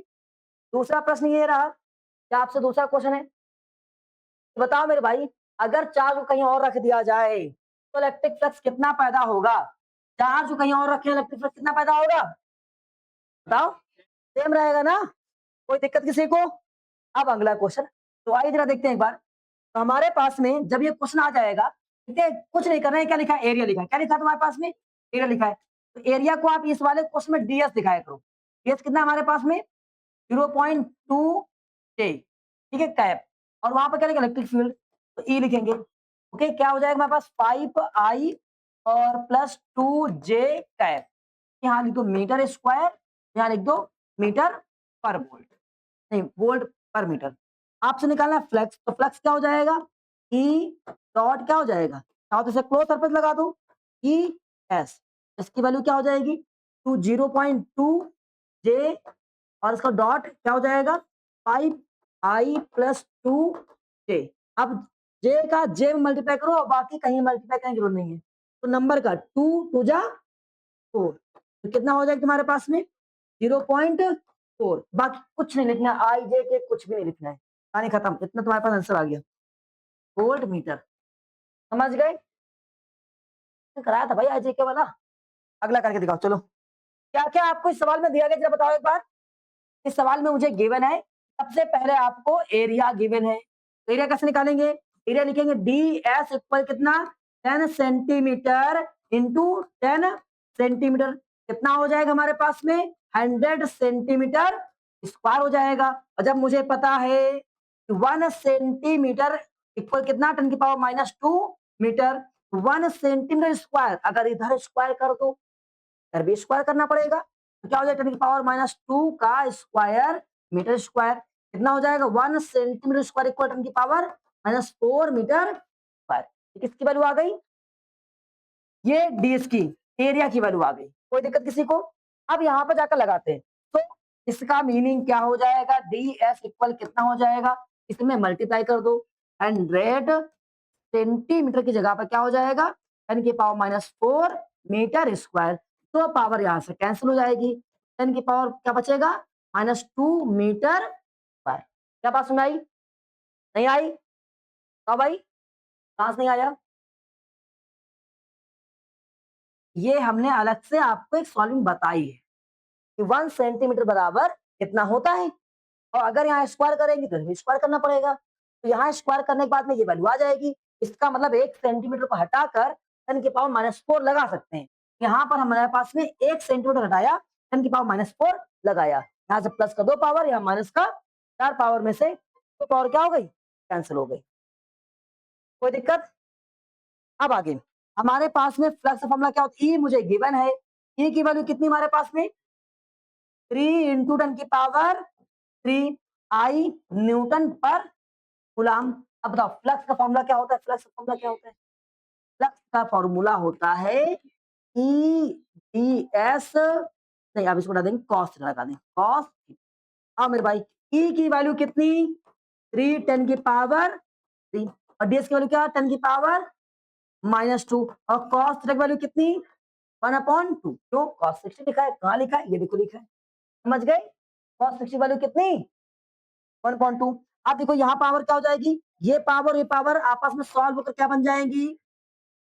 दूसरा प्रश्न ये रहा, क्या आपसे दूसरा क्वेश्चन है, तो बताओ मेरे भाई, अगर चार्ज को कहीं और रख दिया जाए तो इलेक्ट्रिक फ्लक्स कितना पैदा होगा? चार्ज को कहीं और रखें, इलेक्ट्रिक फ्लक्स कितना पैदा होगा? बताओ। सेम रहेगा ना? कोई दिक्कत किसी को? अब अगला क्वेश्चन, तो आइए जरा देखते हैं एक बार। तो हमारे पास में जब ये क्वेश्चन आ जाएगा, ठीक है, कुछ नहीं करना है, क्या लिखा है? एरिया लिखा है। क्या लिखा है तुम्हारे पास में? एरिया लिखा है। तो एरिया को आप इस वाले क्वेश्चन में डीएस दिखाया करो। डीएस कितना हमारे पास में? 0.2 जे, ठीक है, कैप। और वहां पर क्या लिखा? इलेक्ट्रिक फील्ड, तो ई लिखेंगे। ओके, क्या हो जाएगा हमारे पास? 5 I और प्लस 2 J कैप। यहाँ लिख दो मीटर स्क्वायर, यहाँ लिख दो मीटर पर वोल्ट, नहीं वोल्ट पर मीटर। आपसे निकालना है फ्लक्स, तो फ्लक्स क्या हो जाएगा? ई डॉट क्या हो जाएगा? चाहो तो इसे क्लोज सरफेस लगा दो, ई एस। इसकी वैल्यू क्या हो जाएगी? 0.2 जे, और इसका डॉट क्या हो जाएगा? 5i प्लस 2 जे। अब जे का जे में मल्टीप्लाई करो और बाकी कहीं मल्टीप्लाई करने की जरूरत नहीं है। तो नंबर का 2 टू जा 4, तो कितना हो जाएगा तुम्हारे पास में? 0.4। बाकी कुछ नहीं लिखना, आई जे के कुछ भी नहीं लिखना है, कहानी खत्म। इतना तुम्हारे पास आंसर आ गया, वोल्ट मीटर। समझ गए? कराया था भाई आई जे के वाला। अगला करके दिखाओ चलो। क्या क्या आपको इस सवाल में दिया गया, जरा बताओ एक बार। इस सवाल में मुझे गिवन है, सबसे पहले आपको एरिया गिवन है। एरिया कैसे निकालेंगे? एरिया लिखेंगे डी एस इक्वल कितना? 10 सेंटीमीटर इंटू 10 सेंटीमीटर। कितना हो जाएगा हमारे पास में? 100 सेंटीमीटर स्क्वायर हो जाएगा। और जब मुझे पता है कि 1 सेंटीमीटर इक्वल कितना? 10 की power minus 2 metre. 1 centimetre square अगर इधर स्क्वायर कर दो, इधर भी स्क्वायर करना पड़ेगा, तो क्या हो जाएगा? 10 की पावर माइनस 2 का स्क्वायर मीटर स्क्वायर। कितना हो जाएगा? 1 सेंटीमीटर स्क्वायर इक्वल 10 की पावर माइनस 4 मीटर स्क्वायर। किसकी वैल्यू आ गई? ये डीएस की एरिया की वैल्यू आ गई। कोई दिक्कत किसी को? अब यहाँ पर जाकर लगाते हैं, तो इसका मीनिंग क्या हो जाएगा? डी एस इक्वल कितना हो जाएगा? इसमें मल्टीप्लाई कर दो, 100 सेंटीमीटर की जगह पर क्या हो जाएगा? 10 की पावर माइनस 4 मीटर स्क्वायर। तो पावर यहाँ से कैंसिल हो जाएगी, 10 की पावर क्या बचेगा? Minus 2 metre square. क्या बात सुन आई? नहीं आई? तो भाई कहां से नहीं आया? ये हमने अलग से आपको एक सॉल्विंग बताई है कि 1 सेंटीमीटर बराबर कितना होता है, और अगर यहाँ स्क्वायर करेंगे तो स्क्वायर करना पड़ेगा। तो यहाँ स्क्वायर करने के बाद में ये वैल्यू आ जाएगी। इसका मतलब 1 सेंटीमीटर को हटाकर 10 की पावर माइनस 4 लगा सकते हैं। यहाँ पर हमारे पास में 1 सेंटीमीटर हटाया, 10 की पावर माइनस 4 लगाया। यहाँ से प्लस का 2 पावर, यहाँ माइनस का 4 पावर में से 2 पावर क्या हो गई? कैंसिल हो गई। कोई दिक्कत? अब आगे हमारे पास में फ्लक्स का फॉर्मूला क्या होता है? ई मुझे गिवन है। ई की वैल्यू कितनी हमारे पास में? 3 इंटू 10 की पावर 3 आई न्यूटन पर कूलम। अब बताओ फ्लक्स का फॉर्मूला क्या होता है? फ्लक्स का फॉर्मूला क्या होता है? फ्लक्स का फॉर्मूला होता है ई डी एस, नहीं अब इसको हटा देंगे, कॉस लगा देंगे, कॉस। हाँ मेरे भाई, ई की वैल्यू कितनी? 3 10 की पावर 3, और ds की वैल्यू क्या? 10 की पावर माइनस 2, और कॉस थीटा की वैल्यू कितनी? 1/2। क्यों? कॉस 60 लिखा है, कहाँ लिखा है? ये देखो लिखा है। समझ गए? कॉस 60 वैल्यू कितनी? 1/2। अब देखो यहाँ पावर क्या हो जाएगी? ये पावर आपस में सॉल्व होकर क्या बन जाएंगी?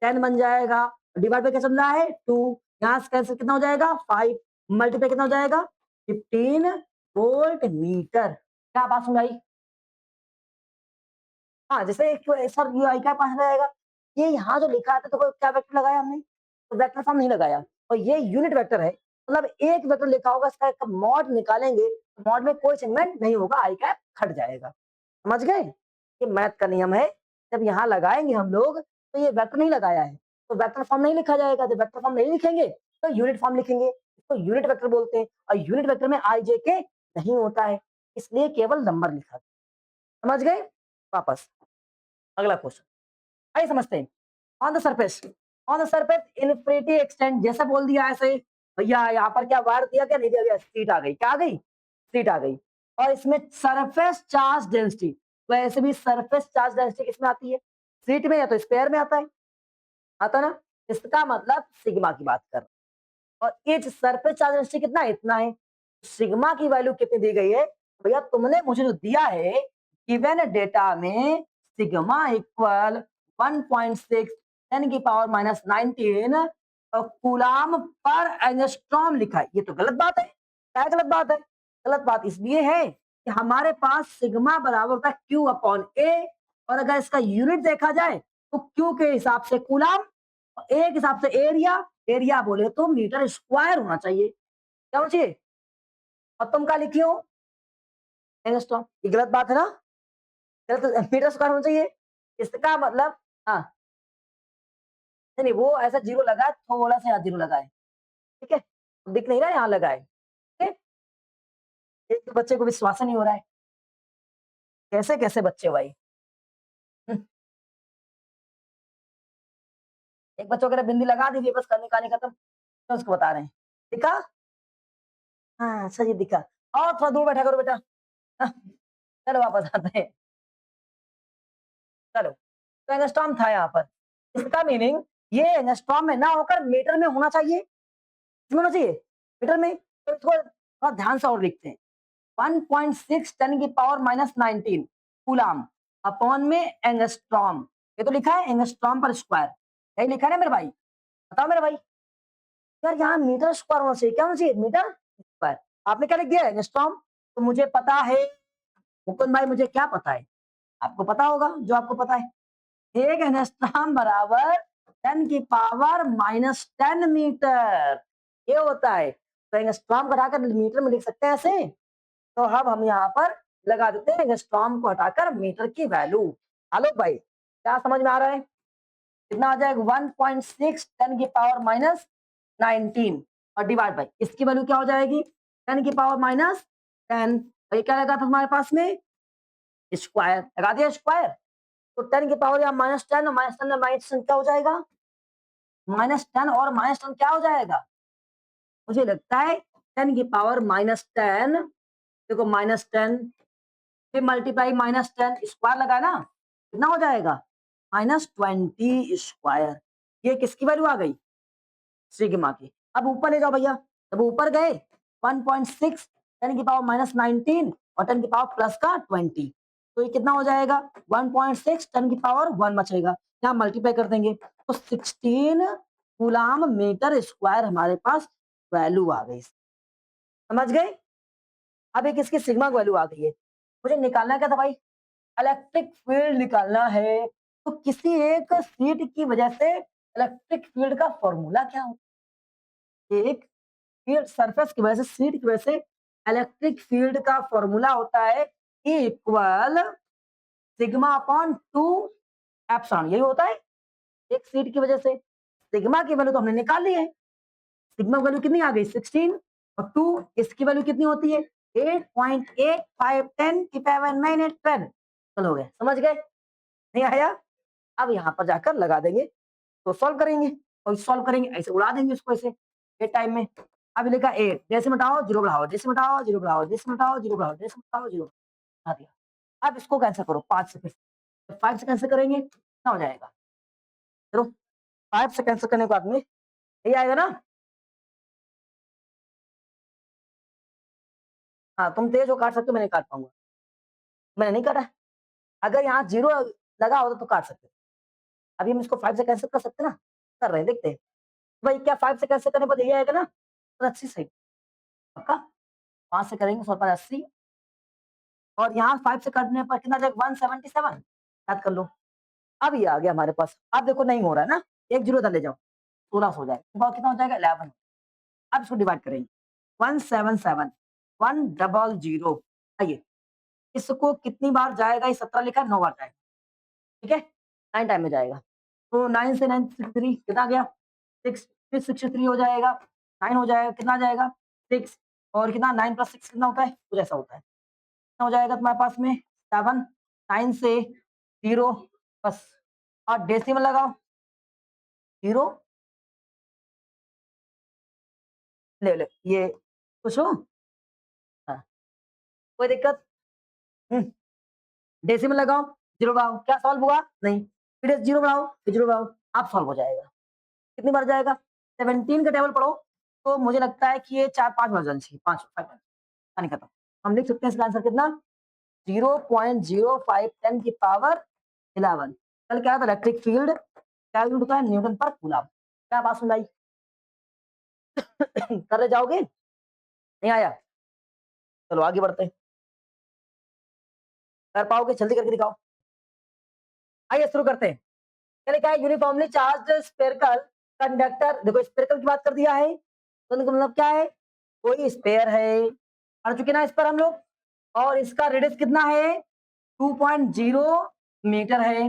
10 बन जाएगा। डिवाइड बाय क्या चल रहा है? 2। यहाँ से कैंसिल कितना हो जाएगा? 5। मल्टीप्लाई कितना हो जाएगा? 15 वोल्ट मीटर। क्या बात सुन आई? हाँ, जैसे एक सर ये आई क्या पास रहेगा? ये यहाँ जो लिखा था तो कोई क्या वेक्टर लगाया हमने? तो वेक्टर फॉर्म नहीं लगाया, और ये यूनिट वेक्टर है, मतलब एक वेक्टर लिखा होगा, इसका एक मॉड निकालेंगे, मॉड में कोई सेगमेंट नहीं होगा, आई कैप हट जाएगा। समझ गए? ये मैथ का नियम है। जब यहाँ लगाएंगे हम लोग तो ये वेक्टर नहीं लगाया है, तो वेक्टर फॉर्म नहीं लिखा जाएगा। जब वेक्टर फॉर्म नहीं लिखेंगे तो यूनिट फॉर्म लिखेंगे, इसको यूनिट वेक्टर बोलते हैं। और यूनिट वेक्टर में आई जे के नहीं होता है, इसलिए केवल नंबर लिखा। समझ गए? वापस अगला क्वेश्चन आइए समझते हैं। On the surface infinity extend, जैसे बोल दिया ऐसे भैया, यहाँ पर क्या वार दिया, क्या नहीं दिया गया? सीट आ गई। क्या आ गई? सीट आ गई। और इसमें सरफेस चार्ज डेंसिटी, वैसे भी सरफेस चार्ज डेंसिटी किसमें आती है? सीट में या तो स्क्वायर में आता है, आता ना? इसका मतलब सिग्मा की बात कर। और इस सरफेस चार्ज डेंसिटी कितना है? इतना है। सिग्मा की वैल्यू कितनी दी गई है? भैया तुमने मुझे जो दिया है गिवन डेटा में, सिग्मा इक्वल 1.6 10 की पावर माइनस 19 कूलाम पर एंगस्ट्रॉम लिखा है। ये तो गलत बात है। क्या गलत बात है? गलत बात इसलिए है कि हमारे पास सिग्मा बराबर होता है क्यू अपॉन ए, और अगर इसका यूनिट देखा जाए तो क्यू के हिसाब से कूलाम, ए के हिसाब से एरिया, एरिया बोले तो मीटर स्क्वायर होना चाहिए। क्या होना चाहिए? और तुम क्या लिखी हो? एंगस्ट्रॉम। ये गलत बात है ना? गलत, मीटर स्क्वायर होना चाहिए। इसका मतलब हाँ, नहीं नहीं, वो ऐसा जीरो लगा है, थोड़ा सा यहाँ जीरो लगा है, ठीक है? दिख नहीं रहा है, यहाँ लगा है, ठीक है? एक तो बच्चे को विश्वास नहीं हो रहा है। कैसे कैसे बच्चे भाई। हम्म, एक बच्चों के लिए बिंदी लगा दीजिए, बस करने कहानी खत्म। तो उसको बता रहे हैं, दिखा? हाँ सही दिखा। और थोड़ा दूर बैठा करो बेटा। हाँ, चलो वापस आते हैं। चलो, तो एंगस्ट्रॉम था यहाँ पर। इसका मीनिंग ये एंगस्ट्रॉम में ना होकर मीटर में होना चाहिए। इसमें होना चाहिए मीटर में। तो इसको थोड़ा ध्यान से और लिखते हैं। 1.6 10 की पावर माइनस 19 कूलाम अपॉन में एंगस्ट्रॉम। ये तो लिखा है एंगस्ट्रॉम पर स्क्वायर, यही लिखा है ना मेरे भाई? बताओ मेरे भाई। यार यहाँ मीटर स्क्वायर होना चाहिए, क्या होना चाहिए? Metre square. आपने क्या लिख दिया? एंगस्ट्रॉम। तो मुझे पता है मुकुंद भाई, मुझे क्या पता है? आपको पता होगा जो आपको पता है। एक एंगस्ट्रॉम बराबर 10 की पावर माइनस 10 मीटर, ये होता है। तो एंगस्ट्रॉम को हटाकर मीटर में लिख सकते हैं ऐसे। तो अब हम यहाँ पर लगा देते हैं एंगस्ट्रॉम को हटाकर मीटर की वैल्यू। आलोक भाई क्या समझ में आ रहा है? कितना आ जाएगा? 1.6 10 की पावर माइनस 19 और डिवाइड बाई इसकी वैल्यू क्या हो जाएगी? 10 की पावर माइनस 10। और ये क्या लगा था हमारे पास में? स्क्वायर लगा दिया, स्क्वायर। तो 10 की पावर या माइनस 10 और माइनस 10 में माइनस 10 क्या हो जाएगा? माइनस 10 और माइनस 10 क्या हो जाएगा? मुझे लगता है 10 की पावर माइनस 10, देखो माइनस 10 फिर मल्टीप्लाई माइनस 10 स्क्वायर लगा ना, कितना हो जाएगा? Minus 20 square. ये किसकी वैल्यू आ गई? सिग्मा की। अब ऊपर ले जाओ भैया। जब ऊपर गए 1.6 10 की पावर माइनस 19 और 10 की पावर प्लस का 20, तो ये कितना हो जाएगा? 1.6 10 की पावर 1 बचेगा, यहाँ मल्टीप्लाई कर देंगे तो 16 कूलाम मीटर स्क्वायर हमारे पास वैल्यू आ गई। समझ गए? अब एक इसकी सिग्मा वैल्यू आ गई है। मुझे निकालना क्या था भाई? इलेक्ट्रिक फील्ड निकालना है। तो किसी एक सीट की वजह से इलेक्ट्रिक फील्ड का फॉर्मूला क्या होता है? एक फील्ड सरफेस की वजह से, सीट की वजह से इलेक्ट्रिक फील्ड का फॉर्मूला होता है E equal sigma upon 2 epsilon. यही होता है एक सीट की वजह से। सिग्मा की वैल्यू तो हमने निकाल ली है। सिग्मा वैल्यू कितनी आ गई? 16 और 2 इसकी वैल्यू कितनी होती है? 8.8510 की पावर माइनस 10। चलो गए, समझ गए? नहीं आया? अब यहाँ पर जाकर लगा देंगे तो सॉल्व करेंगे, और सॉल्व करेंगे ऐसे उड़ा देंगे इसको ऐसे ए टाइम में। अब लिखा 8 जैसे मिटाओ जीरो बढ़ाओ, जैसे मिटाओ जीरो बढ़ाओ, जैसे मिटाओ जीरो बढ़ाओ, जैसे मिटाओ जीरो बढ़ा दिया। अब इसको कैंसिल करो 5 से, फिर 5 से कैंसिल करेंगे कितना हो जाएगा? चलो 5 से कैंसिल करने के बाद में यही आएगा ना? हाँ तुम तेज हो, काट सकते हो, मैं नहीं काट पाऊंगा, मैंने नहीं काटा। अगर यहाँ जीरो लगा होता तो काट सकते। अभी हम इसको 5 से कैंसिल कर सकते ना? कर रहे हैं, देखते हैं भाई क्या 5 से कैंसिल करने पर यही आएगा ना? तो 80 सही पक्का। 5 से करेंगे 180 और यहाँ 5 से करने पर कितना जाएगा? 177। याद कर लो। अब ये आ गया हमारे पास। अब देखो नहीं हो रहा है ना, एक जीरो इधर ले जाओ, 16 हो जाएगा, कितना हो जाएगा? 11। अब इसको डिवाइड करेंगे 177 100। आइए इसको कितनी बार जाएगा? ये 17 लिखा है, 9 बार जाएगा, ठीक है 9 टाइम में जाएगा। तो 9 से 9 63 कितना गया? 6 फिर 63 हो जाएगा, 9 हो जाएगा, कितना आ जाएगा? 6 और कितना 9 प्लस 6 कितना होता है? कुछ ऐसा होता है। कितना हो जाएगा तुम्हारे पास में? 7 9 से 0 बस, और डेसिमल लगाओ 0। ले ले ये कुछ हो? हाँ, कोई दिक्कत? डेसिमल लगाओ, 0 बढ़ाओ, क्या सॉल्व हुआ? नहीं। फिर 0 बढ़ाओ, फिर 0 बढ़ाओ, आप सॉल्व हो जाएगा। कितनी बार जाएगा? 17 का टेबल पढ़ो तो मुझे लगता है कि ये 4-5 बार जाना चाहिए, 5 नहीं खत्म। हम लिख सकते हैं इसका आंसर कितना? 0.0510 की पावर 11। कल क्या था? इलेक्ट्रिक फील्ड क्या होता है? न्यूटन पर कूलम। क्या बात सुनाई? कर रहे जाओगे? नहीं आया? चलो आगे बढ़ते हैं, कर पाओगे? जल्दी करके दिखाओ। आइए शुरू करते हैं। क्या लिखा है? Uniformly charged spherical conductor. देखो स्फेरिकल की बात कर दिया है तो इनका मतलब क्या है? कोई स्पेयर है, पढ़ चुके ना इस पर हम लोग। और इसका रेडियस कितना है? 2.0 मीटर है।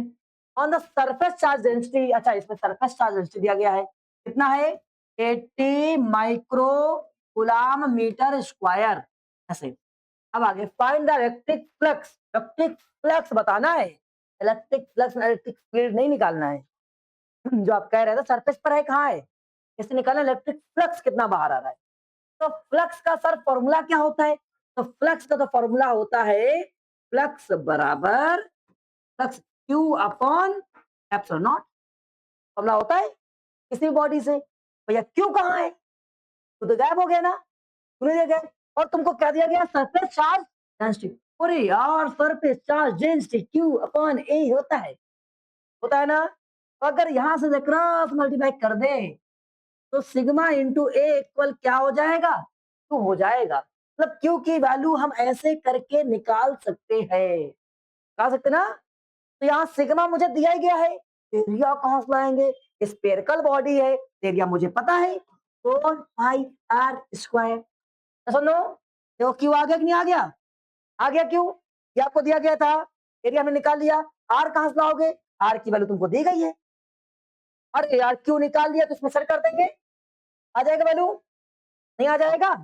On the surface charge density, अच्छा इसमें सरफेस चार्ज डेंसिटी दिया गया है, कितना है? 80 माइक्रो कूलाम मीटर स्क्वायर। ऐसे अब आगे find the electric flux. Electric flux बताना है, इलेक्ट्रिक फ्लक्स में इलेक्ट्रिक फील्ड नहीं निकालना है। जो आप कह रहे थे सरफेस पर है, कहाँ है, इसे निकालना, इलेक्ट्रिक फ्लक्स कितना बाहर आ रहा है। तो फ्लक्स का सर फॉर्मूला क्या होता है? तो फ्लक्स का तो फॉर्मूला होता है फ्लक्स बराबर flux Q upon epsilon not. Formula होता है किसी बॉडी से। भैया क्यू कहाँ है? तो गायब हो गया ना, सुने दिया गया। और तुमको क्या दिया गया? Surface charge density. अरे यार surface charge density Q upon A होता है ना। तो अगर यहां से क्रॉस मल्टीप्लाई कर दे तो सिग्मा इंटू ए इक्वल क्या हो जाएगा? टू हो जाएगा। मतलब क्यू की वैल्यू हम ऐसे करके निकाल सकते हैं, निकाल सकते ना। तो यहाँ सिग्मा मुझे दिया ही गया है, एरिया कहां से लाएंगे? स्फेरिकल बॉडी है, एरिया मुझे पता है, 4 पाई r स्क्वायर। सुनो, देखो क्यू आ गया कि नहीं आ गया? आ गया क्यू, ये आपको दिया गया था, एरिया में निकाल लिया। आर कहां से लाओगे? आर की वैल्यू तुमको दी गई है। अरे यार क्यू निकाल लिया तो इसमें सर कर देंगे, आ जाएगा वैल्यू? नहीं आ जाएगा?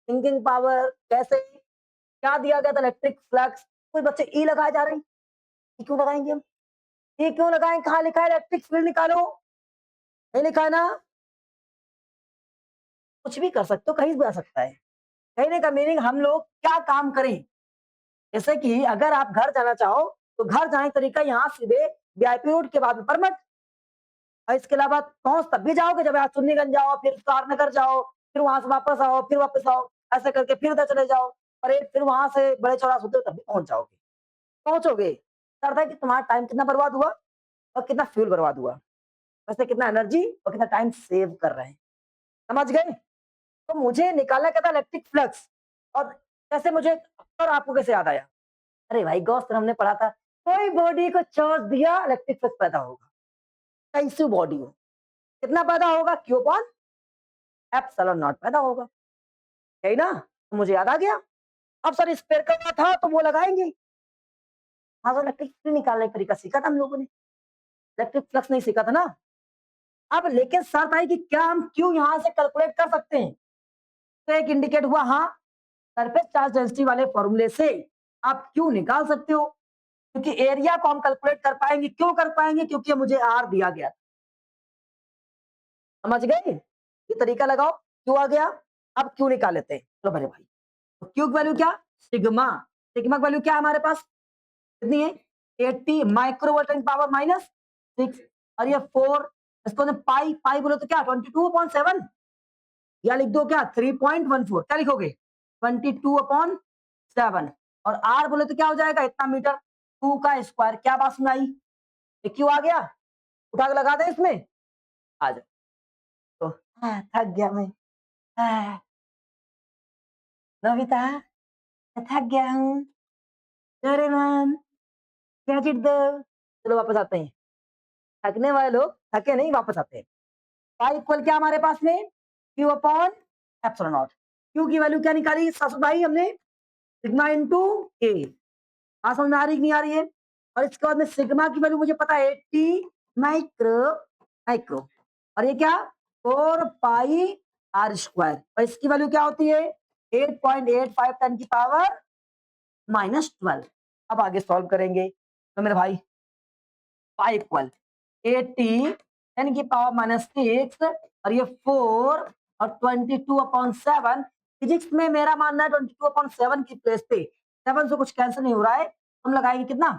थिंकिंग पावर कैसे? क्या दिया गया था? Electric flux. कोई बच्चे ई लगाए जा रहे हैं, ई क्यों लगाएंगे हम? ई क्यों लगाएं? कहाँ लिखा है इलेक्ट्रिक फील्ड निकालो? नहीं लिखा है ना। कुछ भी कर सकते हो, कहीं भी आ सकता है। कहने का मीनिंग हम लोग क्या काम करें। जैसे कि अगर आप घर जाना चाहो तो घर जाने का तरीका यहाँ सीधे वीआईपी रोड के बाद परमट, और इसके अलावा पहुंच तब भी जाओगे जब आप चुन्नीगंज जाओ, फिर कारनगर जाओ, फिर वहां से वापस आओ, फिर वापस आओ, ऐसे करके फिर उधर चले जाओ, और फिर वहां से बड़े चौराहे होते हो तब भी पहुंच जाओगे, पहुंचोगे। अर्थ है कि तुम्हारा टाइम कितना बर्बाद हुआ और कितना फ्यूल बर्बाद हुआ, वैसे कितना एनर्जी और कितना टाइम सेव कर रहे हैं। समझ गए? तो मुझे निकालना क्या था? Electric flux. और कैसे मुझे, और आपको कैसे याद आया? अरे भाई गॉस हमने पढ़ा था, कोई बॉडी को चार्ज दिया इलेक्ट्रिक फ्लक्स पैदा होगा, कैसी बॉडी हो, कितना पैदा होगा? क्यू अपॉन एप्सिलॉन नॉट पैदा होगा, यही ना। तो मुझे याद आ गया। अब सर स्पेयर करना था तो वो लगाएंगे। हाँ तो इलेक्ट्रिक फील्ड निकालने का तरीका सीखा था हम लोगों ने, इलेक्ट्रिक फ्लक्स नहीं सीखा था ना। अब लेकिन शर्त आई कि क्या हम क्यू यहां से कैलकुलेट कर सकते हैं? तो एक इंडिकेट हुआ, हाँ सरफेस चार्ज डेंसिटी वाले फॉर्मूले से आप क्यू निकाल सकते हो, क्योंकि एरिया को हम कैलकुलेट कर पाएंगे। क्यों कर पाएंगे? क्योंकि मुझे आर दिया गया। समझ गए? ये तरीका लगाओ, क्यू आ गया। अब क्यू निकाल लेते हैं, चलो मेरे भाई। तो क्यू की वैल्यू क्या? सिग्मा। सिग्मा की वैल्यू क्या है हमारे पास? कितनी है? 80 माइक्रोवाट इन पावर माइनस 6, और ये 4, इसको पाई पाई बोले तो क्या 22/7, या लिख दो क्या 3.14, क्या लिखोगे 22/7, और आर बोले तो क्या हो जाएगा इतना मीटर, 2 का स्क्वायर। क्या बात सुनाई? क्यों आ गया? उठा के लगा दे इसमें, आ जाओ। तो थक गया मैं, हाँ, नोबिता मैं थक गया हूँ, डोरेमोन गैजेट दो। चलो वापस आते हैं, थकने वाले लोग थके नहीं वापस आते हैं। पाई इक्वल क्या हमारे पास में? Q upon epsilon naught. Q की वैल्यू क्या निकाली सासू भाई हमने? सिग्मा इंटू ए। समझ में आ रही कि नहीं आ रही है? और इसके बाद में सिग्मा की वैल्यू मुझे पता है 80 माइक्रो माइक्रो, और ये क्या 4 पाई r स्क्वायर, और इसकी वैल्यू क्या होती है 8.85 10 की पावर -12। अब आगे सॉल्व करेंगे तो मेरे भाई पाई इक्वल 80 10 की पावर -6, और ये 4 और 22/7। फिजिक्स में मेरा मानना है 22/7 की प्लेस पे 7 से कुछ कैंसिल नहीं हो रहा है, हम लगाएंगे कितना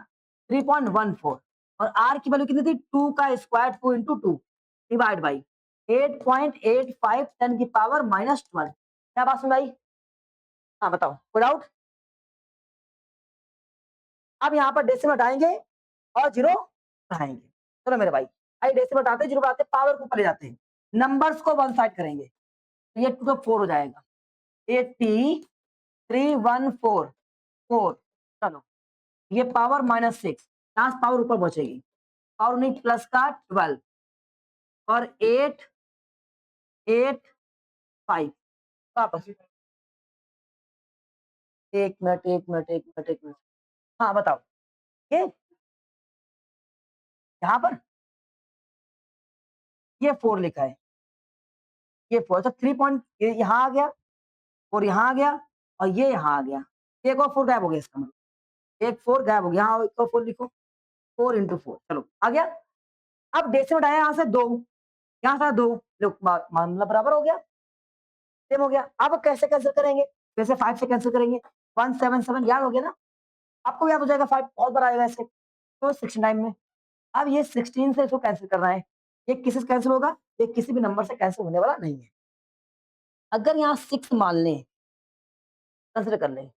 3.14, और आर की वैल्यू कितनी थी 2 का स्क्वायर 2 इंटू 2 डिवाइड बाई 8.85 10 की पावर -12। क्या बात सुन भाई? हाँ बताओ, कोई डाउट? अब यहाँ पर डेसिमल हटाएंगे और जीरो बढ़ाएंगे। चलो मेरे भाई, आइए डेसिमल हटाते हैं, जीरो बढ़ाते हैं, पावर को ऊपर ले जाते हैं, नंबर्स को वन साइड करेंगे, तो ये 2 तो 4 हो जाएगा, 83 1 4 4। चलो ये पावर -6, लास्ट पावर ऊपर बचेगी, पावर नहीं प्लस का 12, और 8 8 5 वापस। एक मिनट एक मिनट एक मिनट एक मिनट, हाँ बताओ। ये यहाँ पर ये 4 लिखा है, ये 4 तो 3 पॉइंट यहाँ आ गया, और यहाँ आ गया, और ये यहाँ आ गया, एक और 4 गायब हो गया इसका मतलब। एक 4 गायब हो गया। हाँ, एक और 4 लिखो। 4 into 4 चलो आ गया। अब डेसिमल हटाया यहाँ से 2, यहाँ से 2 लो मामला बराबर हो गया, सेम हो गया। अब कैसे कैंसिल करेंगे? वैसे 5 से कैंसिल करेंगे। 177 याद हो गया ना? आपको याद हो जाएगा 5 बहुत बार आएगा ऐसे। तो 69 में अब ये 16 से इसको कैंसिल करना है। ये किसी से कैंसिल होगा? ये किसी भी नंबर से कैंसिल होने वाला नहीं है। अगर यहाँ 6 मान लें, कंसिडर कर लें,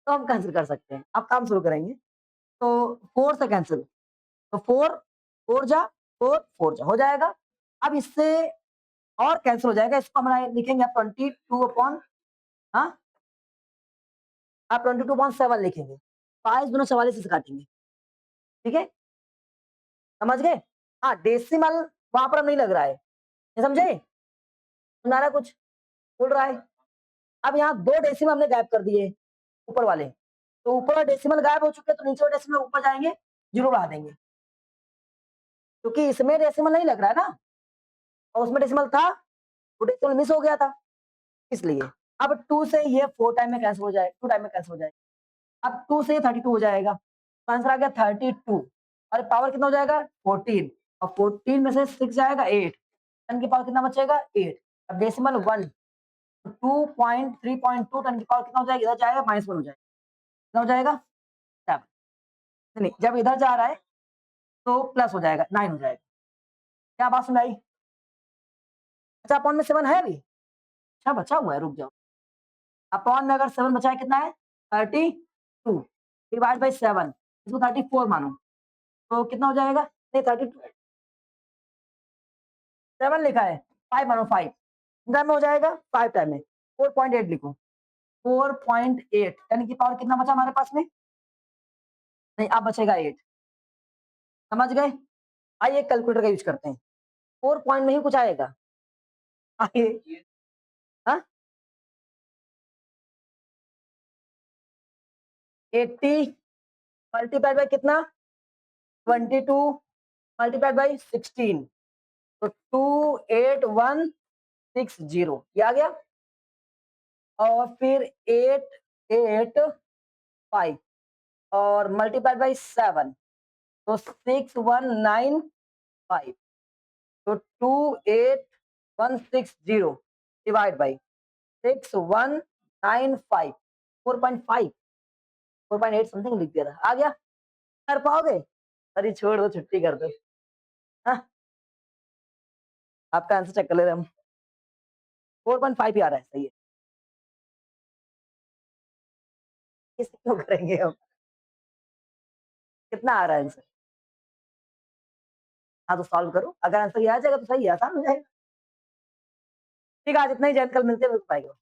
तो हम कैंसिल कर सकते हैं। अब काम शुरू करेंगे। तो 4 से कैंसिल, तो 4 4 जा 4 4 जा हो जाएगा। अब इससे और कैंसिल हो जाएगा। इसको हम लिखेंगे आप 22 अपॉन, हाँ, आप 22/7 लिखेंगे। 5 दूना 44 से काटेंगे। ठीक है? समझ गए? हाँ, डेसिमल वहाँ पर अब नहीं लग रहा है। ये समझे? समझा रहा है कुछ? बोल रहा है? अब यहाँ 2 डेसिमल हमने गायब कर दिए ऊपर वाले। तो ऊपर वाले डेसिमल गायब हो चुके हैं, तो नीचे वाले डेसिमल ऊपर जाएँगे, 0 बढ़ा देंगे। क्योंकि इसमें डेसिमल नहीं लग रहा है ना, और उसमें डेसिमल था, वो डेसिमल मिस हो गया था, इसलिए। अब 2 से ये 4 टाइम में कैंसिल हो जाए, 2 टाइम में कैंसिल हो जाएगा। अब 2 से 32 हो जाएगा। तो आंसर आ गया 32 और पावर कितना हो जाएगा? 14 और 14 में से 6 जाएगा 8। 10 की पावर कितना बचेगा? 8। अब डेसिमल 1 2.3.2 10 की पावर कितना हो जाएगा? इधर जाएगा -1 हो जाएगा। कितना हो जाएगा? 7। नहीं, जब इधर जा रहा है तो प्लस हो जाएगा, 9 हो जाएगा। क्या बात सुनाई? अच्छा, अपॉन में 7 है अभी? अच्छा, बचा हुआ है, रुक जाओ। अपॉन में अगर 7 बचा है कितना है? 32 डिवाइड बाय 7, इसको 34 मानो, तो कितना हो जाएगा? नहीं, 32 7 लिखा है, 5 मानो 5 टाइम में हो जाएगा, 5 टाइम में 4.8 लिखो। 4.8 यानी कि पावर कितना बचा हमारे पास में? नहीं, अब बचेगा 8। समझ गए? आइए कैलकुलेटर का यूज करते हैं। 4 पॉइंट में ही कुछ आएगा। आइए, हाँ, 80 मल्टीप्लाइड बाय कितना? 22 मल्टीप्लाइड बाय 16, तो 28160 ये आ गया। और फिर 885 और मल्टीप्लाइड बाय 7, तो 6195, तो 28160 डिवाइड बाय 6195, 4.5 4.8 समथिंग लिख दिया था। आ गया? कर पाओगे? अरे छोड़ दो, छुट्टी कर दो। हाँ, आपका आंसर चेक कर ले रहे हम। 4.5 ही आ रहा है, सही है। इसे क्यों करेंगे हम? कितना आ रहा है आंसर? हाँ, तो सॉल्व करो। अगर आंसर ये आ जाएगा तो सही है, आसान हो जाएगा। ठीक है, आज इतना ही। जैन कल मिलते हैं, पाएगा।